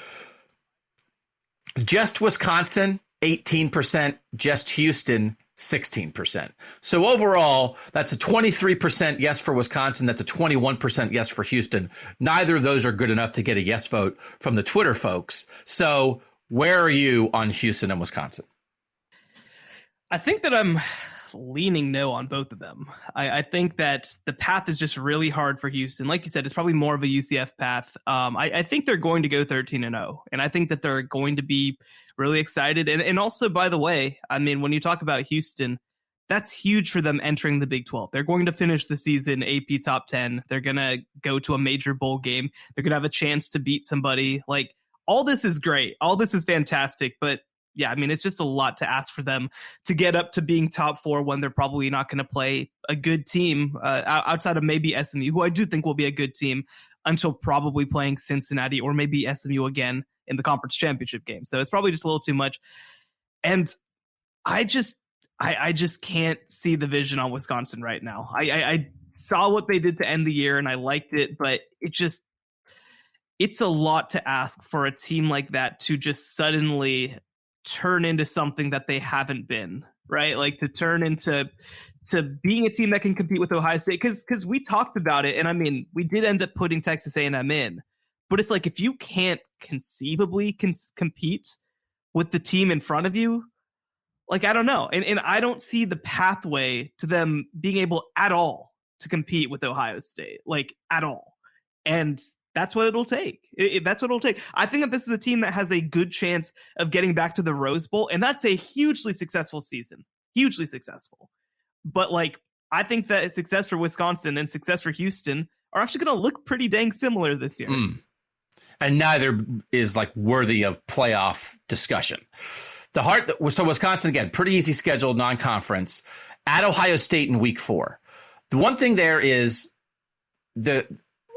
Just Wisconsin, 18%. Just Houston, 16%. So overall, that's a 23% yes for Wisconsin. That's a 21% yes for Houston. Neither of those are good enough to get a yes vote from the Twitter folks. So where are you on Houston and Wisconsin? I think that I'm leaning no on both of them. I think that the path is just really hard for Houston. Like you said, it's probably more of a UCF path. I think they're going to go 13-0, and I think that they're going to be really excited. And also, by the way, I mean, when you talk about Houston, that's huge for them entering the Big 12. They're going to finish the season AP top 10. They're going to go to a major bowl game. They're going to have a chance to beat somebody. Like, all this is great. All this is fantastic, but yeah, I mean, it's just a lot to ask for them to get up to being top 4 when they're probably not going to play a good team outside of maybe SMU, who I do think will be a good team until probably playing Cincinnati or maybe SMU again in the conference championship game. So it's probably just a little too much. And I just can't see the vision on Wisconsin right now. I saw what they did to end the year and I liked it, but it's a lot to ask for a team like that to just suddenly turn into something that they haven't been, right? Like to turn into being a team that can compete with Ohio State. Because we talked about it, and I mean, we did end up putting Texas A&M in, but it's like if you can't conceivably compete with the team in front of you, like I don't know, and I don't see the pathway to them being able at all to compete with Ohio State, like at all, and that's what it'll take. That's what it'll take. I think that this is a team that has a good chance of getting back to the Rose Bowl, and that's a hugely successful season. Hugely successful. But, like, I think that success for Wisconsin and success for Houston are actually going to look pretty dang similar this year. And neither is, like, worthy of playoff discussion. So Wisconsin, again, pretty easy schedule, non-conference, at Ohio State in week 4. The one thing there is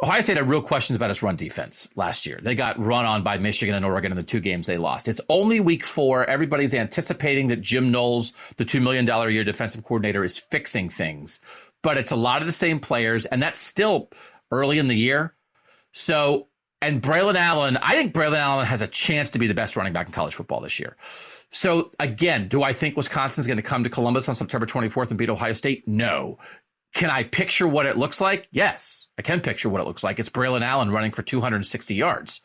Ohio State had real questions about its run defense last year. They got run on by Michigan and Oregon in the 2 games they lost. It's only week 4. Everybody's anticipating that Jim Knowles, the $2 million a year defensive coordinator, is fixing things. But it's a lot of the same players, and that's still early in the year. So, and Braylon Allen, I think Braylon Allen has a chance to be the best running back in college football this year. So, again, do I think Wisconsin's going to come to Columbus on September 24th and beat Ohio State? No. Can I picture what it looks like? Yes, I can picture what it looks like. It's Braylon Allen running for 260 yards.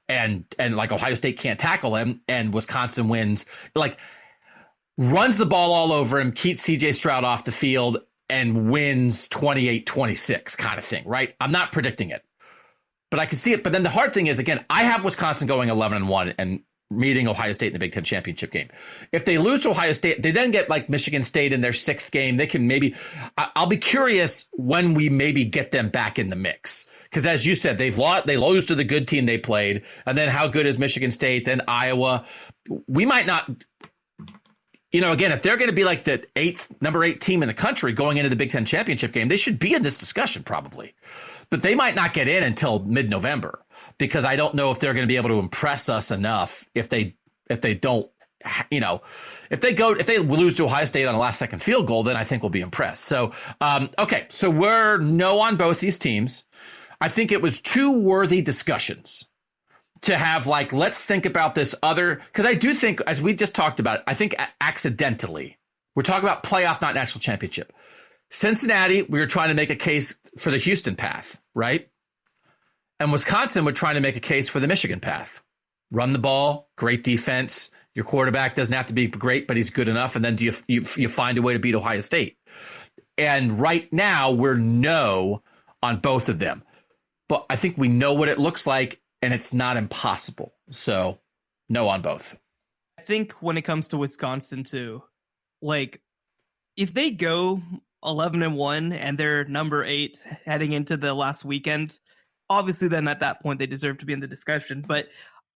And like Ohio State can't tackle him, and Wisconsin wins. Like, runs the ball all over him, keeps C.J. Stroud off the field, and wins 28-26 kind of thing, right? I'm not predicting it, but I can see it. But then the hard thing is, again, I have Wisconsin going 11-1 and meeting Ohio State in the Big Ten championship game. If they lose to Ohio State, they then get like Michigan State in their 6th game. They can maybe, I'll be curious when we maybe get them back in the mix. Because as you said, they lose to the good team they played. And then how good is Michigan State? Then Iowa. We might not, again, if they're going to be like the number 8 team in the country going into the Big Ten championship game, they should be in this discussion probably. But they might not get in until mid-November, because I don't know if they're going to be able to impress us enough if they don't, if they lose to Ohio State on a last-second field goal, then I think we'll be impressed. So, okay, so we're no on both these teams. I think it was 2 worthy discussions to have, like, let's think about this other, because I do think, as we just talked about, I think accidentally, we're talking about playoff, not national championship. Cincinnati, we were trying to make a case for the Houston path, right? And Wisconsin, we're trying to make a case for the Michigan path. Run the ball, great defense. Your quarterback doesn't have to be great, but he's good enough. And then do you find a way to beat Ohio State? And right now, we're no on both of them. But I think we know what it looks like, and it's not impossible. So no on both. I think when it comes to Wisconsin, too, like, if they go 11-1 and they're number 8 heading into the last weekend, obviously then at that point they deserve to be in the discussion. But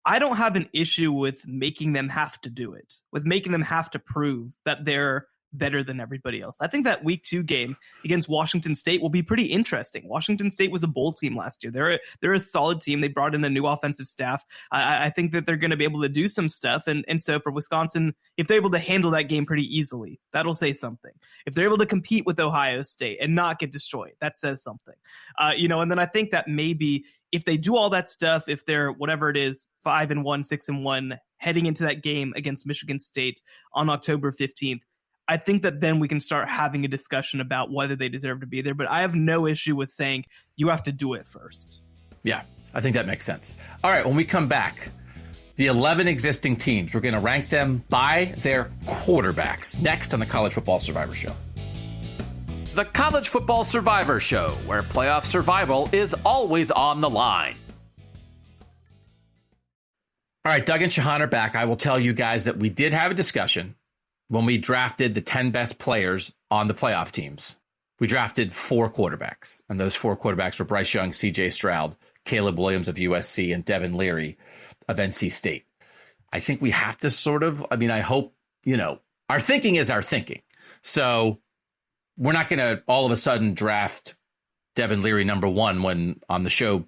I don't have an issue with making them have to do it, with making them have to prove that they're better than everybody else. I think that week 2 game against Washington State will be pretty interesting. Washington State was a bowl team last year. They're a solid team. They brought in a new offensive staff. I think that they're going to be able to do some stuff. And so for Wisconsin, if they're able to handle that game pretty easily, that'll say something. If they're able to compete with Ohio State and not get destroyed, that says something. And then I think that maybe if they do all that stuff, if they're whatever it is, 5-1, 6-1, heading into that game against Michigan State on October 15th, I think that then we can start having a discussion about whether they deserve to be there. But I have no issue with saying you have to do it first. Yeah, I think that makes sense. All right, when we come back, the 11 existing teams, we're going to rank them by their quarterbacks next on the College Football Survivor Show. The College Football Survivor Show, where playoff survival is always on the line. All right, Doug and Shehan are back. I will tell you guys that we did have a discussion when we drafted the 10 best players on the playoff teams. We drafted 4 quarterbacks, and those 4 quarterbacks were Bryce Young, C.J. Stroud, Caleb Williams of USC, and Devin Leary of NC State. I think we have to I hope, our thinking is our thinking. So we're not going to all of a sudden draft Devin Leary number 1 when on the show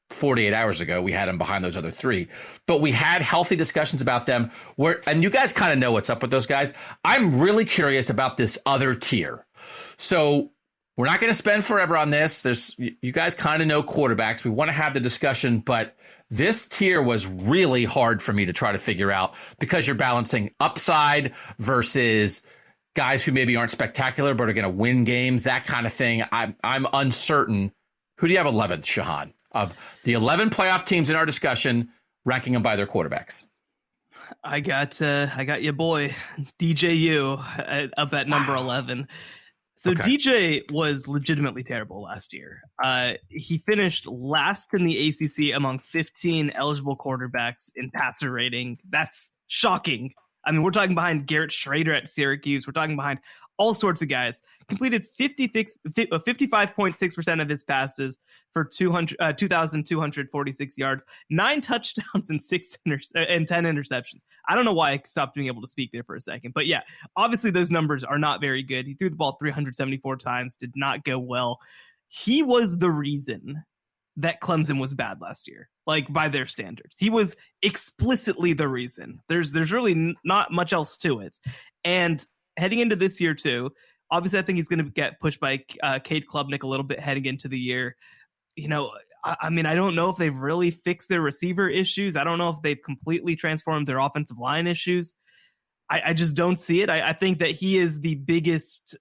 48 hours ago we had him behind those other 3. But we had healthy discussions about them, and you guys kind of know what's up with those guys. I'm really curious about this other tier. So we're not going to spend forever on this. You guys kind of know quarterbacks. We want to have the discussion, but this tier was really hard for me to try to figure out because you're balancing upside versus guys who maybe aren't spectacular but are going to win games, that kind of thing. I'm uncertain. Who do you have 11th, Shehan? Of the 11 playoff teams in our discussion, ranking them by their quarterbacks. I got your boy DJU up at number 11. So okay. DJ was legitimately terrible last year. He finished last in the ACC among 15 eligible quarterbacks in passer rating. That's shocking. I mean, we're talking behind Garrett Schrader at Syracuse. We're talking behind all sorts of guys. Completed 55.6% of his passes for 2,246 yards, 9 touchdowns and 10 interceptions. I don't know why I stopped being able to speak there for a second. But yeah, obviously those numbers are not very good. He threw the ball 374 times, did not go well. He was the reason that Clemson was bad last year, like by their standards. He was explicitly the reason. There's really not much else to it. And heading into this year too, obviously I think he's going to get pushed by Cade Klubnik a little bit heading into the year. I mean, I don't know if they've really fixed their receiver issues. I don't know if they've completely transformed their offensive line issues. I just don't see it. I think that he is the biggest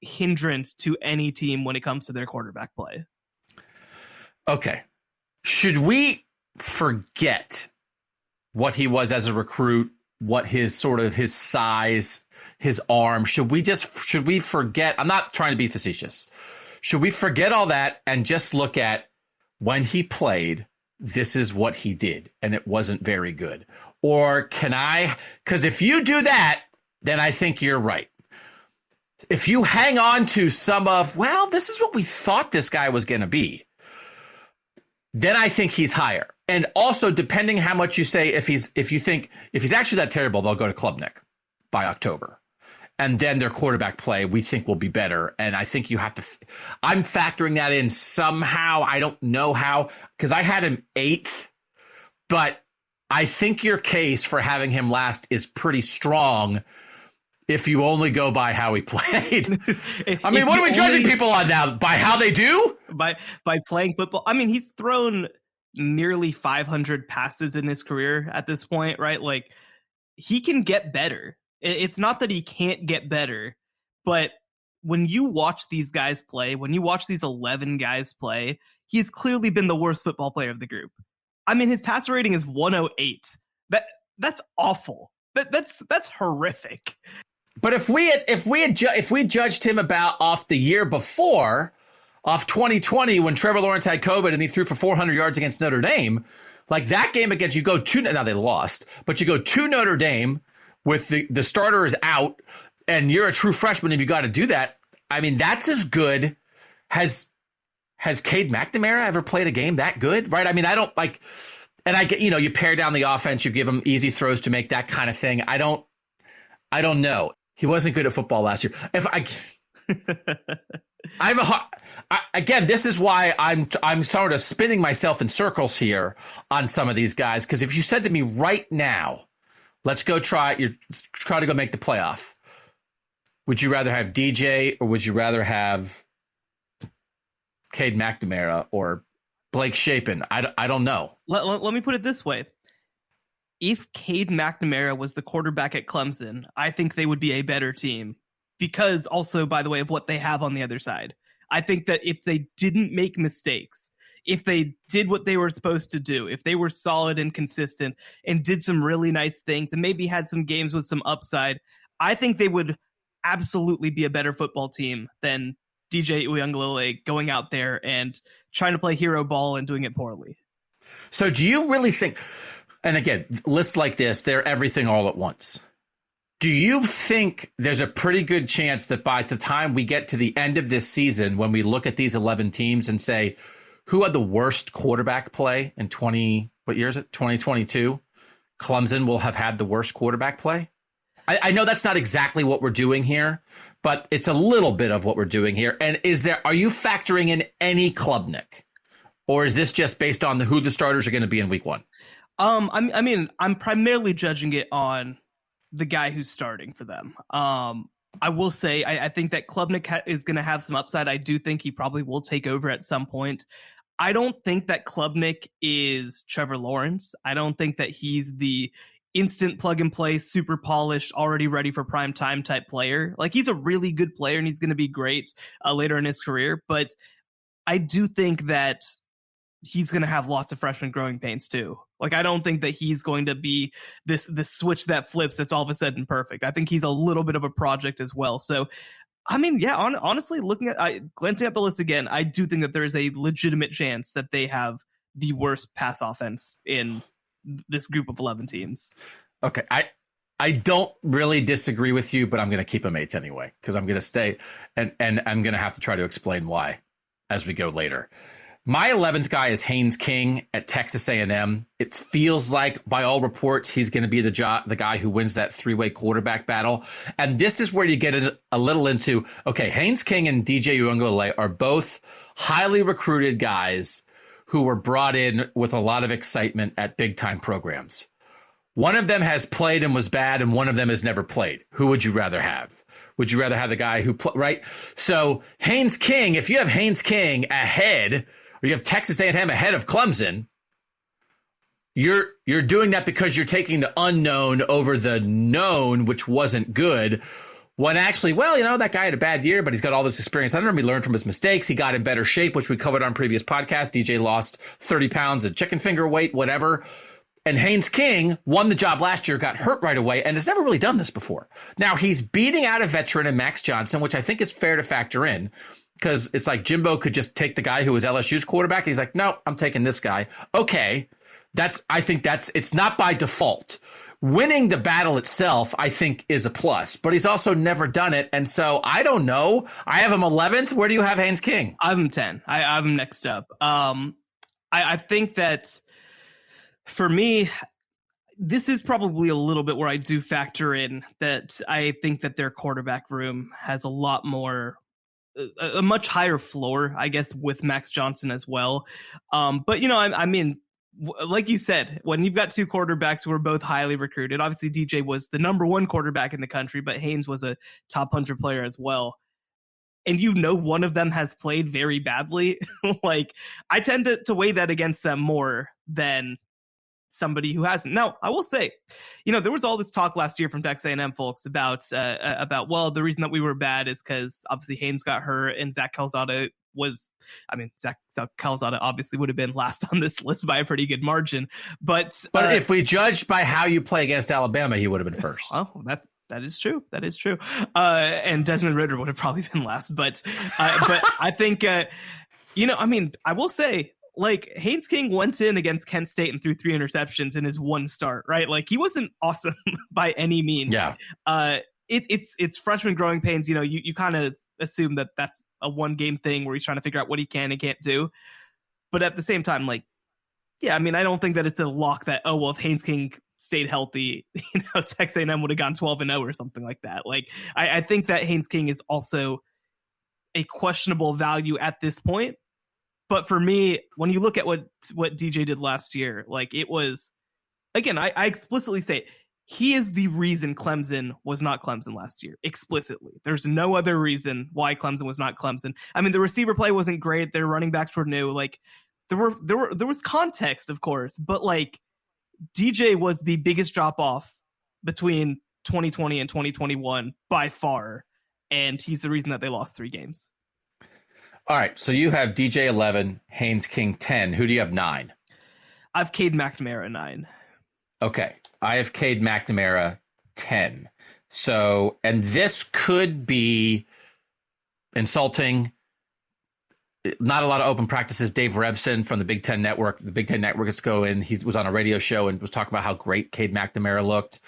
hindrance to any team when it comes to their quarterback play. Okay. Should we forget what he was as a recruit, what his size, his arm? Should we forget? I'm not trying to be facetious. Should we forget all that and just look at when he played, this is what he did, and it wasn't very good? Or because if you do that, then I think you're right. If you hang on to this is what we thought this guy was going to be, then I think he's higher. And also, depending how much you say, if you think he's actually that terrible, they'll go to Klubnik by October. And then their quarterback play, we think, will be better. And I think you have to, I'm factoring that in somehow. I don't know how, because I had him 8th, but I think your case for having him last is pretty strong if you only go by how he played. I mean, what are we judging people on now? By how they do? By playing football? I mean, he's thrown nearly 500 passes in his career at this point, right? Like, he can get better. It's not that he can't get better, but when you watch these guys play, when you watch these 11 guys play, he's clearly been the worst football player of the group. I mean, his passer rating is 108. That's awful. That's horrific. But if we judged him off the year before, off 2020 when Trevor Lawrence had COVID and he threw for 400 yards against Notre Dame, like that game against, you go to, now they lost, but you go to Notre Dame with the starter is out and you're a true freshman if you got to do that. I mean, that's as good. Has Cade McNamara ever played a game that good? Right? I mean, I don't like, And I get, you pare down the offense, you give him easy throws to make that kind of thing. I don't know. He wasn't good at football last year. Again, this is why I'm sort of spinning myself in circles here on some of these guys. Because if you said to me right now, let's go try to go make the playoff, would you rather have DJ or would you rather have Cade McNamara or Blake Shapen? I don't know. Let me put it this way. If Cade McNamara was the quarterback at Clemson, I think they would be a better team. Because also, by the way, of what they have on the other side. I think that if they didn't make mistakes, if they did what they were supposed to do, if they were solid and consistent and did some really nice things and maybe had some games with some upside, I think they would absolutely be a better football team than DJ Uiagalelei going out there and trying to play hero ball and doing it poorly. So do you really think, and again, lists like this, they're everything all at once. Do you think there's a pretty good chance that by the time we get to the end of this season, when we look at these 11 teams and say, who had the worst quarterback play in 2022? Clemson will have had the worst quarterback play? I know that's not exactly what we're doing here, but it's a little bit of what we're doing here. And are you factoring in any Klubnik? Or is this just based on who the starters are going to be in week one? I'm primarily judging it on the guy who's starting for them. I will say, I think that Klubnik is going to have some upside. I do think he probably will take over at some point. I don't think that Klubnik is Trevor Lawrence. I don't think that he's the instant plug and play, super polished, already ready for prime time type player. Like, he's a really good player and he's going to be great later in his career. But I do think that he's going to have lots of freshman growing pains too. Like, I don't think that he's going to be this switch that flips that's all of a sudden perfect. I think he's a little bit of a project as well. So, I mean, yeah, honestly, glancing at the list again, I do think that there is a legitimate chance that they have the worst pass offense in this group of 11 teams. Okay, I don't really disagree with you, but I'm going to keep him 8th anyway, because I'm going to stay and I'm going to have to try to explain why as we go later. My 11th guy is Haynes King at Texas A&M. It feels like, by all reports, he's going to be the guy who wins that three-way quarterback battle. And this is where you get a little into, okay, Haynes King and DJ Uiagalelei are both highly recruited guys who were brought in with a lot of excitement at big-time programs. One of them has played and was bad, and one of them has never played. Who would you rather have? Would you rather have the guy who right? So Haynes King, if you have Haynes King ahead, or you have Texas A&M ahead of Clemson, you're doing that because you're taking the unknown over the known, which wasn't good. When actually, well, that guy had a bad year, but he's got all this experience. I don't know, he learned from his mistakes. He got in better shape, which we covered on previous podcasts. DJ lost 30 pounds of chicken finger weight, whatever. And Haynes King won the job last year, got hurt right away, and has never really done this before. Now, he's beating out a veteran in Max Johnson, which I think is fair to factor in, because it's like Jimbo could just take the guy who was LSU's quarterback. He's like, no, I'm taking this guy. Okay, it's not by default. Winning the battle itself, I think, is a plus, but he's also never done it. And so I don't know. I have him 11th. Where do you have Haynes King? I have him 10. I have him next up. I think that for me, this is probably a little bit where I do factor in that I think that their quarterback room has a lot more, a much higher floor, I guess, with Max Johnson as well. But, I mean, like you said, when you've got two quarterbacks who are both highly recruited, obviously DJ was the number one quarterback in the country, but Haynes was a top 100 player as well. And one of them has played very badly. Like, I tend to weigh that against them more than somebody who hasn't. Now, I will say, there was all this talk last year from Texas A&M folks about the reason that we were bad is because obviously Haynes got hurt and Zach Calzada obviously would have been last on this list by a pretty good margin. But if we judged by how you play against Alabama, he would have been first. Oh, that is true. That is true. And Desmond Ridder would have probably been last. But I think, I will say, like, Haynes King went in against Kent State and threw 3 interceptions in his one start, right? Like, he wasn't awesome by any means. Yeah. It's freshman growing pains. You kind of assume that that's a one game thing where he's trying to figure out what he can and can't do. But at the same time, like, Yeah, I mean, I don't think that it's a lock that, oh, well, if Haynes King stayed healthy, Texas A&M would have gone 12-0 or something like that. Like, I think that Haynes King is also a questionable value at this point. But for me, when you look at what DJ did last year, like, it was, again, I explicitly say he is the reason Clemson was not Clemson last year. Explicitly, there's no other reason why Clemson was not Clemson. I mean, the receiver play wasn't great. Their running backs were new. Like, there was context, of course, but like, DJ was the biggest drop off between 2020 and 2021 by far, and he's the reason that they lost 3 games. All right, so you have DJ 11, Haynes King 10. Who do you have 9? I have Cade McNamara 9. Okay, I have Cade McNamara 10. So, and this could be insulting. Not a lot of open practices. Dave Revson from the Big Ten Network. The Big Ten Network is going. He was on a radio show and was talking about how great Cade McNamara looked.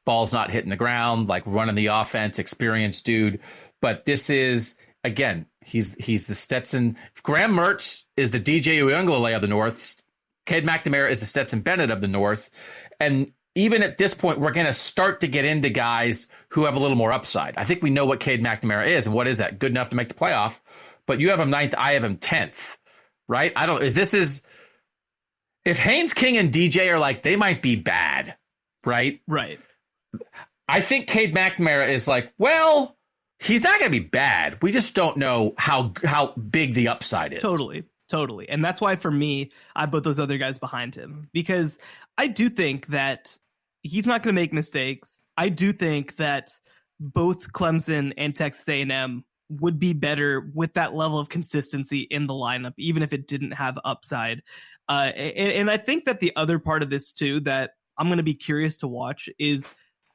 Ball's not hitting the ground, like running the offense, experienced dude. But this is, again, he's the Stetson. Graham Mertz is the DJ Uiagalelei of the North. Cade McNamara is the Stetson Bennett of the North. And even at this point, we're going to start to get into guys who have a little more upside. I think we know what Cade McNamara is. And what is that? Good enough to make the playoff. But you have him 9th, I have him 10th, right? If Haynes King and DJ are like, they might be bad, right? Right. I think Cade McNamara is like, well, he's not going to be bad. We just don't know how big the upside is. Totally. And that's why, for me, I put those other guys behind him, because I do think that he's not going to make mistakes. I do think that both Clemson and Texas A&M would be better with that level of consistency in the lineup, even if it didn't have upside. And I think that the other part of this too, that I'm going to be curious to watch, is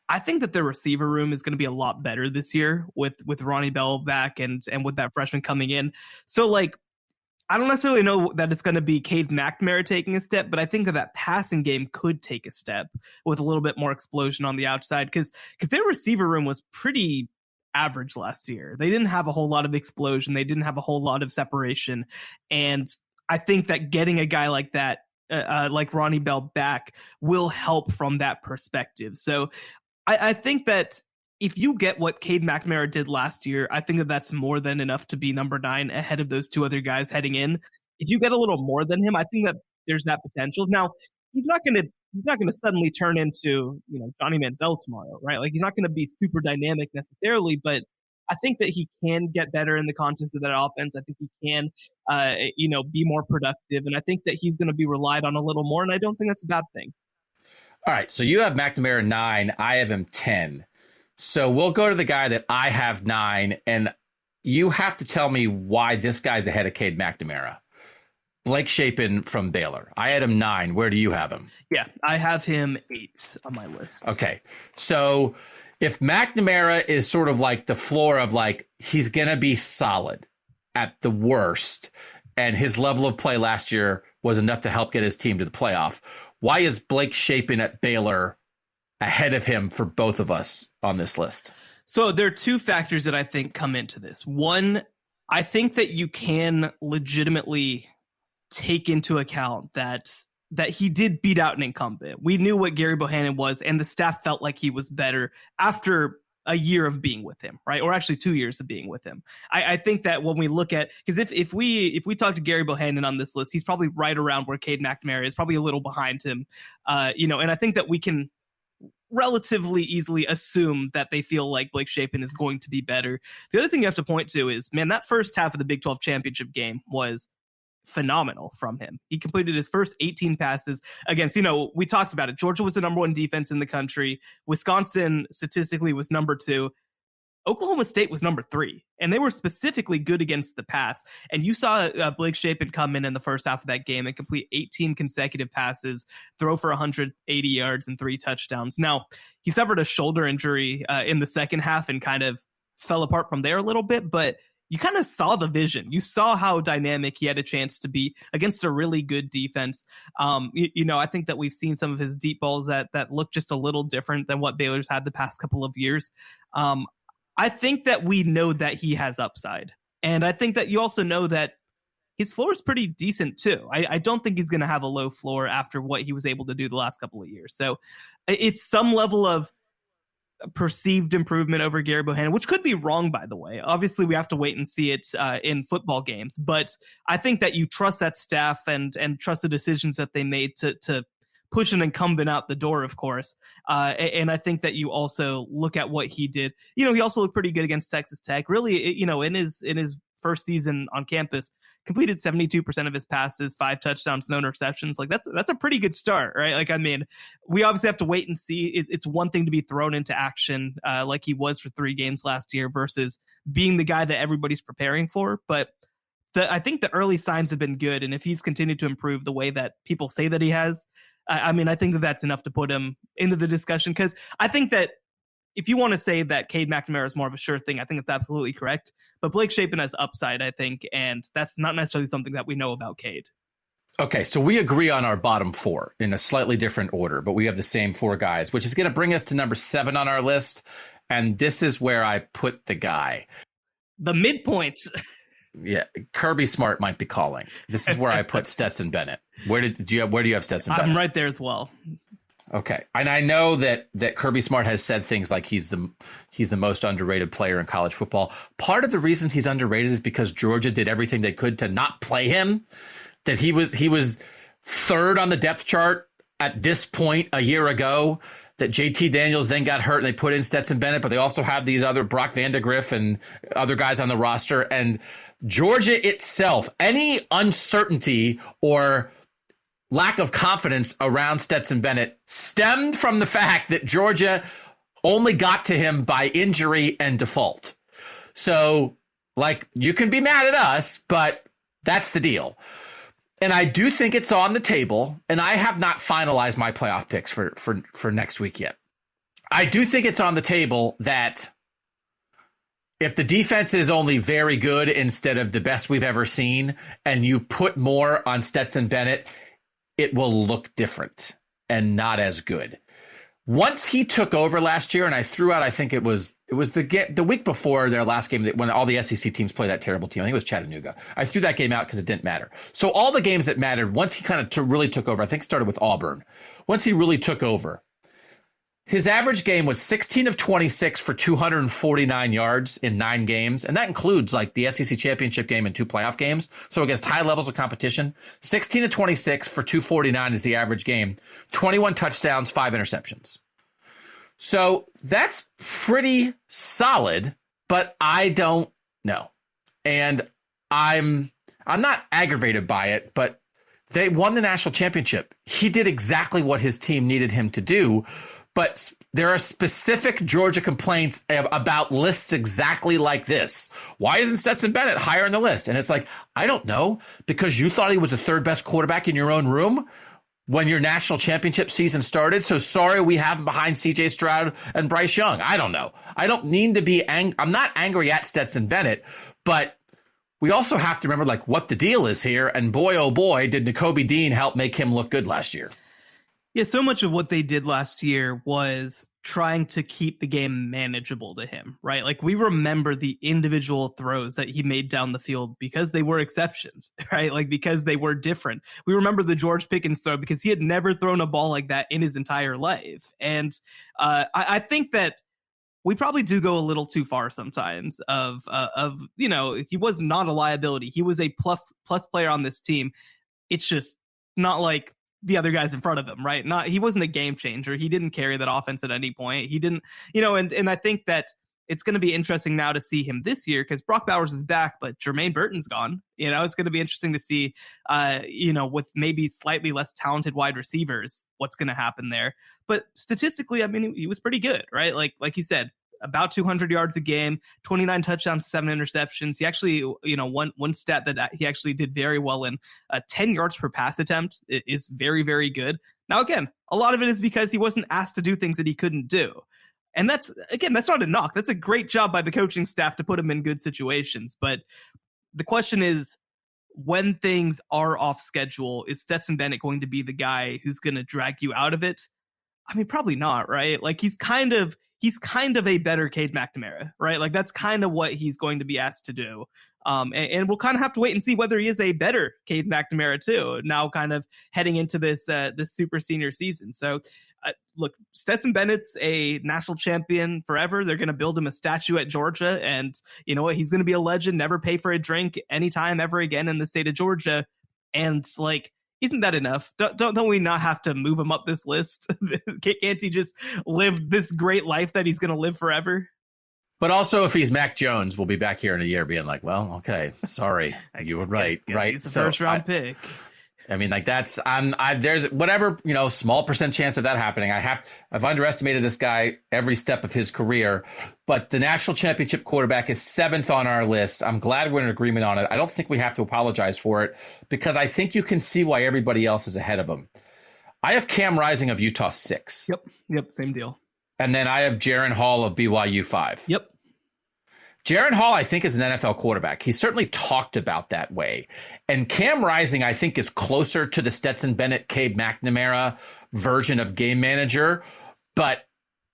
I think that the receiver room is going to be a lot better this year with Ronnie Bell back and with that freshman coming in. So like, I don't necessarily know that it's going to be Cade McNamara taking a step, but I think that passing game could take a step with a little bit more explosion on the outside, because their receiver room was pretty average last year. They didn't have a whole lot of explosion. They didn't have a whole lot of separation. And I think that getting a guy like that, like Ronnie Bell back, will help from that perspective. So I think that if you get what Cade McNamara did last year, I think that that's more than enough to be number 9 ahead of those 2 other guys heading in. If you get a little more than him, I think that there's that potential. Now, he's not going to suddenly turn into, Johnny Manziel tomorrow, right? Like, he's not going to be super dynamic necessarily, but I think that he can get better in the context of that offense. I think he can, be more productive, and I think that he's going to be relied on a little more, and I don't think that's a bad thing. All right, so you have McNamara 9, I have him 10. So we'll go to the guy that I have 9, and you have to tell me why this guy's ahead of Cade McNamara. Blake Shapen from Baylor. I had him 9. Where do you have him? Yeah, I have him 8 on my list. Okay. So if McNamara is sort of like the floor of like, he's going to be solid at the worst, and his level of play last year was enough to help get his team to the playoff, why is Blake Shapen at Baylor ahead of him for both of us on this list? So there are 2 factors that I think come into this. One, I think that you can legitimately take into account that he did beat out an incumbent. We knew what Gary Bohannon was, and the staff felt like he was better after a year of being with him, right? Or actually 2 years of being with him. I think that when we look at, because if we talk to Gary Bohannon on this list, he's probably right around where Cade McNamara is, probably a little behind him, and I think that we can relatively easily assume that they feel like Blake Shapen is going to be better. The other thing you have to point to is, man, that first half of the Big 12 championship game was phenomenal from him. He completed his first 18 passes against, we talked about it. Georgia was the number 1 defense in the country. Wisconsin statistically was number 2. Oklahoma State was number 3, and they were specifically good against the pass. And you saw Blake Shapen come in the first half of that game and complete 18 consecutive passes, throw for 180 yards and 3 touchdowns. Now, he suffered a shoulder injury in the second half and kind of fell apart from there a little bit, but you kind of saw the vision. You saw how dynamic he had a chance to be against a really good defense. I think that we've seen some of his deep balls that look just a little different than what Baylor's had the past couple of years. I think that we know that he has upside. And I think that you also know that his floor is pretty decent too. I don't think he's going to have a low floor after what he was able to do the last couple of years. So it's some level of perceived improvement over Gary Bohannon, which could be wrong, by the way. Obviously, we have to wait and see it in football games. But I think that you trust that staff and trust the decisions that they made to push an incumbent out the door, of course. And I think that you also look at what he did. You know, he also looked pretty good against Texas Tech. Really, you know, in his first season on campus, completed 72% of his passes, 5 touchdowns, no interceptions. Like that's a pretty good start, right? Like, I mean, we obviously have to wait and see. It's one thing to be thrown into action like he was for 3 games last year versus being the guy that everybody's preparing for. But I think the early signs have been good. And if he's continued to improve the way that people say that he has, I mean, I think that's enough to put him into the discussion, because I think that if you want to say that Cade McNamara is more of a sure thing, I think it's absolutely correct. But Blake Shapen has upside, I think, and that's not necessarily something that we know about Cade. Okay, so we agree on our bottom 4 in a slightly different order, but we have the same 4 guys, which is going to bring us to number 7 on our list. And this is where I put the guy. The midpoint. Yeah, Kirby Smart might be calling. This is where I put Stetson Bennett. Where do you have Stetson Bennett? I'm right there as well. Okay, and I know that Kirby Smart has said things like he's the most underrated player in college football. Part of the reason he's underrated is because Georgia did everything they could to not play him. That he was 3rd on the depth chart at this point a year ago. That JT Daniels then got hurt and they put in Stetson Bennett, but they also have these other Brock Vandegrift and other guys on the roster. And Georgia itself, any uncertainty or lack of confidence around Stetson Bennett stemmed from the fact that Georgia only got to him by injury and default. So, like, you can be mad at us, but that's the deal. And I do think it's on the table, and I have not finalized my playoff picks for next week yet. I do think it's on the table that if the defense is only very good instead of the best we've ever seen, and you put more on Stetson Bennett, it will look different and not as good. Once he took over last year, and I threw out, I think it was the week before their last game when all the SEC teams play that terrible team. I think it was Chattanooga. I threw that game out because it didn't matter. So all the games that mattered, once he kind of really took over, I think it started with Auburn. Once he really took over, his average game was 16 of 26 for 249 yards in 9 games. And that includes like the SEC championship game and 2 playoff games. So against high levels of competition, 16 of 26 for 249 is the average game. 21 touchdowns, 5 interceptions. So that's pretty solid, but I don't know. And I'm not aggravated by it, but they won the national championship. He did exactly what his team needed him to do. But there are specific Georgia complaints about lists exactly like this. Why isn't Stetson Bennett higher on the list? And it's like, I don't know, because you thought he was the 3rd best quarterback in your own room when your national championship season started. So sorry we have him behind C.J. Stroud and Bryce Young. I don't know. I don't mean to be I'm not angry at Stetson Bennett, but we also have to remember like what the deal is here. And boy, oh boy, did Nakobe Dean help make him look good last year. Yeah, so much of what they did last year was trying to keep the game manageable to him, right? Like, we remember the individual throws that he made down the field because they were exceptions, right? Like, because they were different. We remember the George Pickens throw because he had never thrown a ball like that in his entire life. And I think that we probably do go a little too far sometimes of you know, he was not a liability. He was a plus player on this team. It's just not like the other guys in front of him, right? He wasn't a game changer. He didn't carry that offense at any point. He didn't, you know, and I think that it's going to be interesting now to see him this year because Brock Bowers is back, but Jermaine Burton's gone. You know, it's going to be interesting to see, you know, with maybe slightly less talented wide receivers, what's going to happen there. But statistically, I mean, he was pretty good, right? Like you said, about 200 yards a game, 29 touchdowns, 7 interceptions. He actually, you know, one stat that he actually did very well in, 10 yards per pass attempt is very, very good. Now, again, a lot of it is because he wasn't asked to do things that he couldn't do. And that's not a knock. That's a great job by the coaching staff to put him in good situations. But the question is, when things are off schedule, is Stetson Bennett going to be the guy who's going to drag you out of it? I mean, probably not, right? Like, he's kind of a better Cade McNamara, right? Like that's kind of what he's going to be asked to do. And we'll kind of have to wait and see whether he is a better Cade McNamara too, now kind of heading into this super senior season. So look, Stetson Bennett's a national champion forever. They're going to build him a statue at Georgia, and you know what? He's going to be a legend, never pay for a drink anytime ever again in the state of Georgia. And like, isn't that enough? Don't we not have to move him up this list? Can't he just live this great life that he's going to live forever? But also, if he's Mac Jones, we'll be back here in a year being like, well, okay, sorry, you were right, right? It's a first round pick. I mean, like there's whatever, small percent chance of that happening. I've underestimated this guy every step of his career, but the national championship quarterback is 7th on our list. I'm glad we're in agreement on it. I don't think we have to apologize for it because I think you can see why everybody else is ahead of him. I have Cam Rising of Utah 6. Yep. Same deal. And then I have Jaren Hall of BYU 5. Yep. Jaren Hall, I think, is an NFL quarterback. He's certainly talked about that way. And Cam Rising, I think, is closer to the Stetson Bennett, Cade McNamara version of game manager. But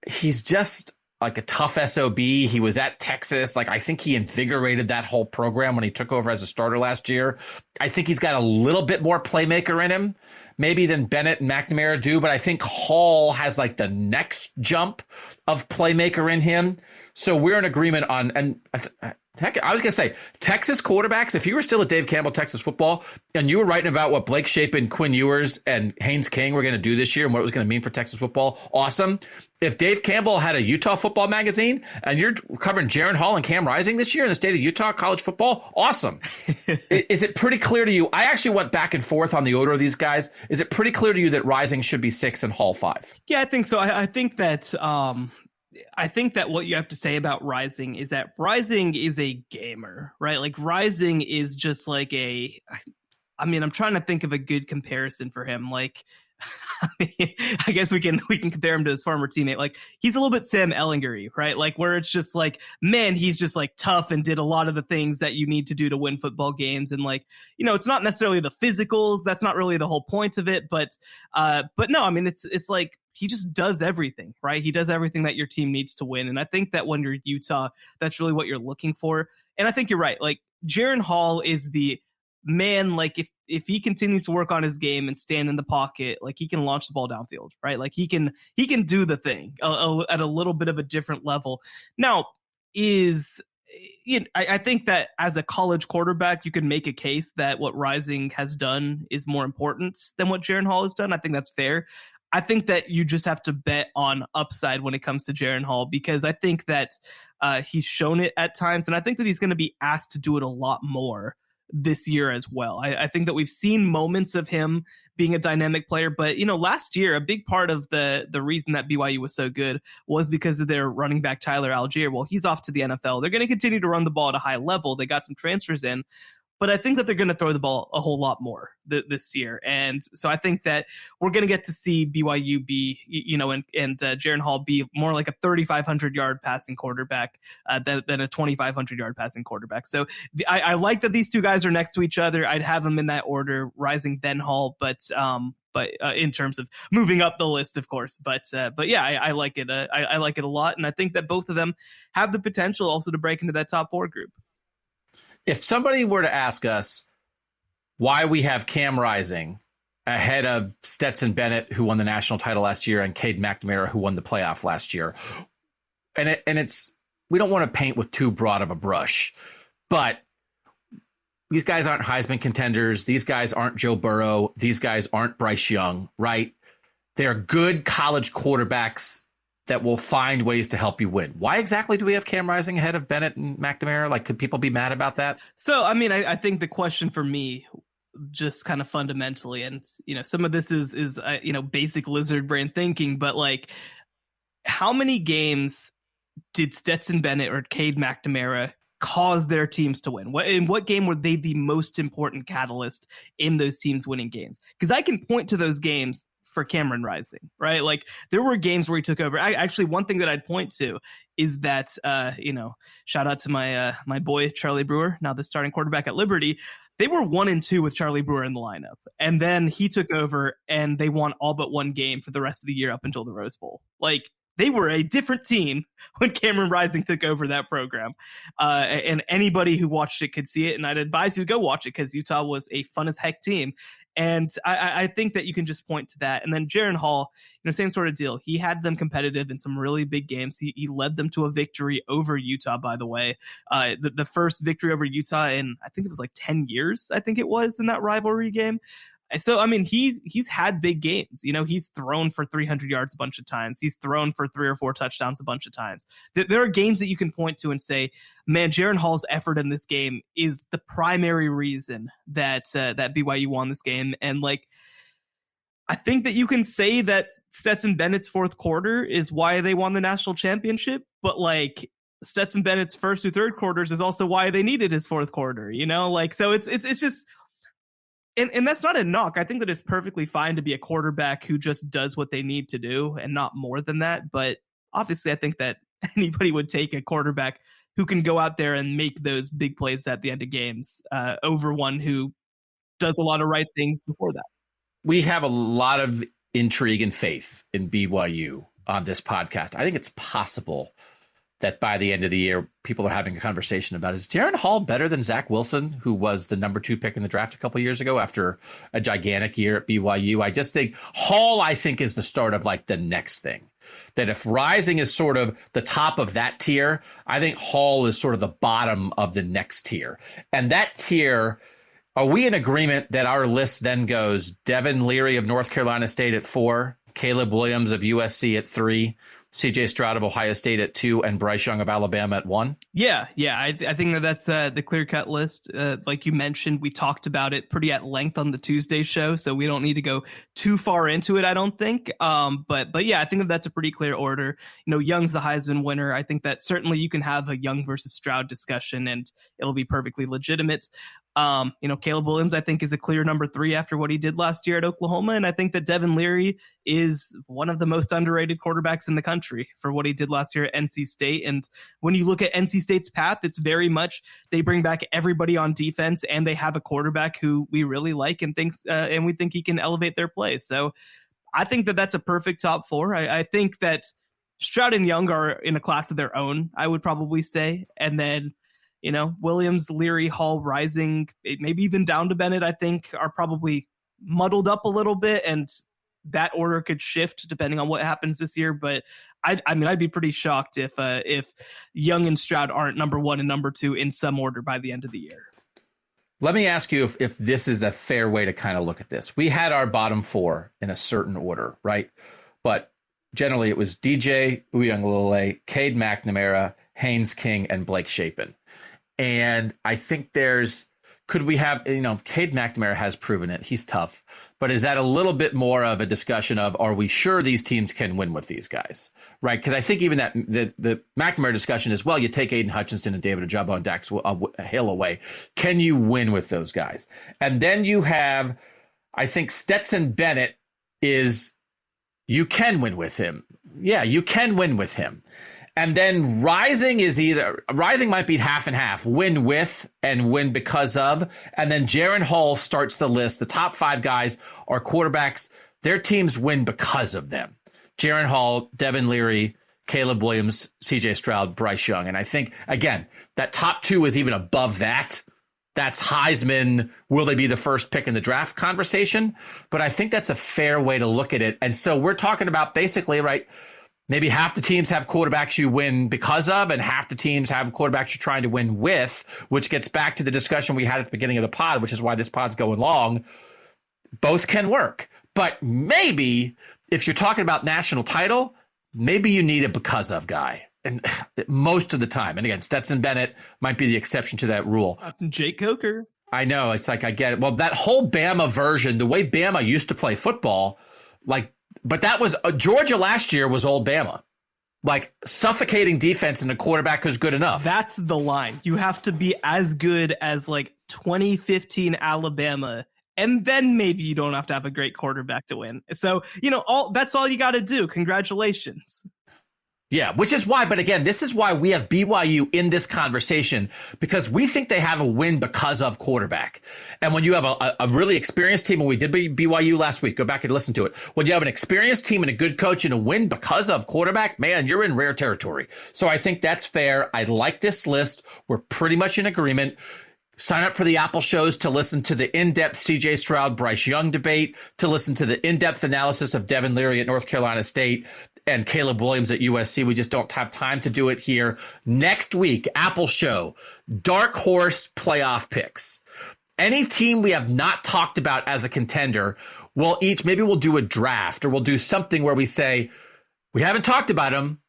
he's just like a tough SOB. He was at Texas. Like, I think he invigorated that whole program when he took over as a starter last year. I think he's got a little bit more playmaker in him, maybe than Bennett and McNamara do. But I think Hall has like the next jump of playmaker in him. So we're in agreement on, and heck, I was going to say, Texas quarterbacks, if you were still at Dave Campbell, Texas football, and you were writing about what Blake Shapen, Quinn Ewers, and Haynes King were going to do this year and what it was going to mean for Texas football, awesome. If Dave Campbell had a Utah football magazine and you're covering Jaren Hall and Cam Rising this year in the state of Utah college football, awesome. Is it pretty clear to you? I actually went back and forth on the order of these guys. Is it pretty clear to you that Rising should be 6 and Hall 5? Yeah, I think so. I think that what you have to say about Rising is that Rising is a gamer, right? Like Rising is just like I'm trying to think of a good comparison for him. Like, I guess we can compare him to his former teammate. Like he's a little bit Sam Ellinger-y, right? Like where it's just like, man, he's just like tough and did a lot of the things that you need to do to win football games. And like, it's not necessarily the physicals. That's not really the whole point of it. But no, I mean, it's like, he just does everything, right? He does everything that your team needs to win. And I think that when you're Utah, that's really what you're looking for. And I think you're right. Like Jaren Hall is the man, like if he continues to work on his game and stand in the pocket, like he can launch the ball downfield, right? Like he can do the thing at a little bit of a different level. Now, I think that as a college quarterback, you can make a case that what Rising has done is more important than what Jaren Hall has done. I think that's fair. I think that you just have to bet on upside when it comes to Jaren Hall, because I think that he's shown it at times, and I think that he's going to be asked to do it a lot more this year as well. I think that we've seen moments of him being a dynamic player, but last year a big part of the reason that BYU was so good was because of their running back Tyler Algier. Well, he's off to the NFL. They're going to continue to run the ball at a high level. They got some transfers in, but I think that they're going to throw the ball a whole lot more this year. And so I think that we're going to get to see BYU be, and Jaren Hall be more like a 3,500 yard passing quarterback than a 2,500 yard passing quarterback. So I like that these two guys are next to each other. I'd have them in that order, Rising, then Hall, but in terms of moving up the list, of course. But yeah, I like it. I like it a lot. And I think that both of them have the potential also to break into that top 4 group. If somebody were to ask us why we have Cam Rising ahead of Stetson Bennett, who won the national title last year, and Cade McNamara, who won the playoff last year, and it's we don't want to paint with too broad of a brush, but these guys aren't Heisman contenders. These guys aren't Joe Burrow. These guys aren't Bryce Young, right? They're good college quarterbacks that will find ways to help you win. Why exactly do we have Cam Rising ahead of Bennett and McNamara? Like, could people be mad about that? So, I mean, I think the question for me, just kind of fundamentally, and, some of this is basic lizard brain thinking, but like, how many games did Stetson Bennett or Cade McNamara cause their teams to win? In what game were they the most important catalyst in those teams winning games? Because I can point to those games for Cameron Rising, right? Like there were games where he took over. Actually, one thing that I'd point to is that, shout out to my boy, Charlie Brewer, now the starting quarterback at Liberty. They were 1-2 with Charlie Brewer in the lineup. And then he took over and they won all but one game for the rest of the year up until the Rose Bowl. Like they were a different team when Cameron Rising took over that program. And anybody who watched it could see it. And I'd advise you to go watch it because Utah was a fun as heck team. And I think that you can just point to that. And then Jaren Hall, same sort of deal. He had them competitive in some really big games. He led them to a victory over Utah, by the way. The first victory over Utah in, I think it was like 10 years, I think it was, in that rivalry game. So, he's had big games. He's thrown for 300 yards a bunch of times. He's thrown for 3 or 4 touchdowns a bunch of times. There are games that you can point to and say, man, Jaren Hall's effort in this game is the primary reason that BYU won this game. And I think that you can say that Stetson Bennett's fourth quarter is why they won the national championship, but Stetson Bennett's first through third quarters is also why they needed his fourth quarter, so it's just, and that's not a knock. I think that it's perfectly fine to be a quarterback who just does what they need to do and not more than that. But obviously I think that anybody would take a quarterback who can go out there and make those big plays at the end of games over one who does a lot of right things before that. We have a lot of intrigue and faith in BYU on this podcast. I think it's possible that by the end of the year, people are having a conversation about, is Jaren Hall better than Zach Wilson, who was the number 2 pick in the draft a couple years ago after a gigantic year at BYU? I just think Hall, is the start of the next thing. That if Rising is sort of the top of that tier, I think Hall is sort of the bottom of the next tier. And that tier, are we in agreement that our list then goes Devin Leary of North Carolina State at 4, Caleb Williams of USC at 3, C.J. Stroud of Ohio State at 2, and Bryce Young of Alabama at 1? Yeah. I think that's the clear-cut list. Like you mentioned, we talked about it pretty at length on the Tuesday show, so we don't need to go too far into it, I don't think. But yeah, I think that's a pretty clear order. Young's the Heisman winner. I think that certainly you can have a Young versus Stroud discussion, and it'll be perfectly legitimate. Caleb Williams, I think, is a clear number 3 after what he did last year at Oklahoma. And I think that Devin Leary is one of the most underrated quarterbacks in the country for what he did last year at NC State. And when you look at NC State's path, it's very much they bring back everybody on defense and they have a quarterback who we really like and we think he can elevate their play. So I think that that's a perfect top 4. I think that Stroud and Young are in a class of their own, I would probably say. And then Williams, Leary, Hall, Rising, maybe even down to Bennett, I think are probably muddled up a little bit, and that order could shift depending on what happens this year. But I'd be pretty shocked if Young and Stroud aren't number 1 and number 2 in some order by the end of the year. Let me ask you if this is a fair way to kind of look at this. We had our bottom 4 in a certain order, right? But generally it was DJ Uiagalelei, Cade McNamara, Haynes King, and Blake Shapen. And I think could we have, Cade McNamara has proven it. He's tough. But is that a little bit more of a discussion of, are we sure these teams can win with these guys? Right? Because I think even that the McNamara discussion is, well, you take Aiden Hutchinson and David Ojabo and Dax Hill away. Can you win with those guys? And then you have, I think Stetson Bennett you can win with him. Yeah, you can win with him. And then Rising might be half and half, win with and win because of. And then Jaren Hall starts the list. The top 5 guys are quarterbacks. Their teams win because of them. Jaren Hall, Devin Leary, Caleb Williams, C.J. Stroud, Bryce Young. And I think, again, that top 2 is even above that. That's Heisman, will they be the first pick in the draft conversation? But I think that's a fair way to look at it. And so we're talking about basically, right, maybe half the teams have quarterbacks you win because of, and half the teams have quarterbacks you're trying to win with, which gets back to the discussion we had at the beginning of the pod, which is why this pod's going long. Both can work. But maybe if you're talking about national title, maybe you need a because of guy. And most of the time, and again, Stetson Bennett might be the exception to that rule. Jake Coker. I know. It's I get it. Well, that whole Bama version, the way Bama used to play football, but that was Georgia last year was old Bama, suffocating defense and a quarterback who's good enough. That's the line. You have to be as good as 2015 Alabama, and then maybe you don't have to have a great quarterback to win. So, that's all you got to do. Congratulations. Yeah, which is why, but again, this is why we have BYU in this conversation, because we think they have a win because of quarterback. And when you have a really experienced team, and we did BYU last week, go back and listen to it. When you have an experienced team and a good coach and a win because of quarterback, man, you're in rare territory. So I think that's fair. I like this list. We're pretty much in agreement. Sign up for the Apple shows to listen to the in-depth C.J. Stroud, Bryce Young debate, to listen to the in-depth analysis of Devin Leary at North Carolina State and Caleb Williams at USC. We just don't have time to do it here. Next week, Apple show, dark horse playoff picks. Any team we have not talked about as a contender, maybe we'll do a draft, or we'll do something where we say, we haven't talked about them,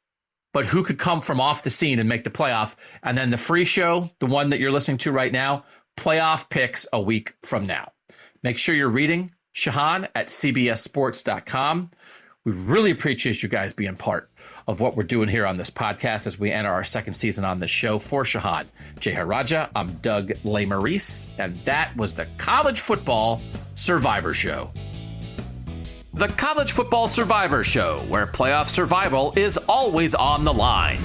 but who could come from off the scene and make the playoff? And then the free show, the one that you're listening to right now, playoff picks a week from now. Make sure you're reading Shehan at cbssports.com. We really appreciate you guys being part of what we're doing here on this podcast as we enter our second season on this show. For Shehan Jeyarajah, I'm Doug Lesmerises, and that was the College Football Survivor Show. The College Football Survivor Show, where playoff survival is always on the line.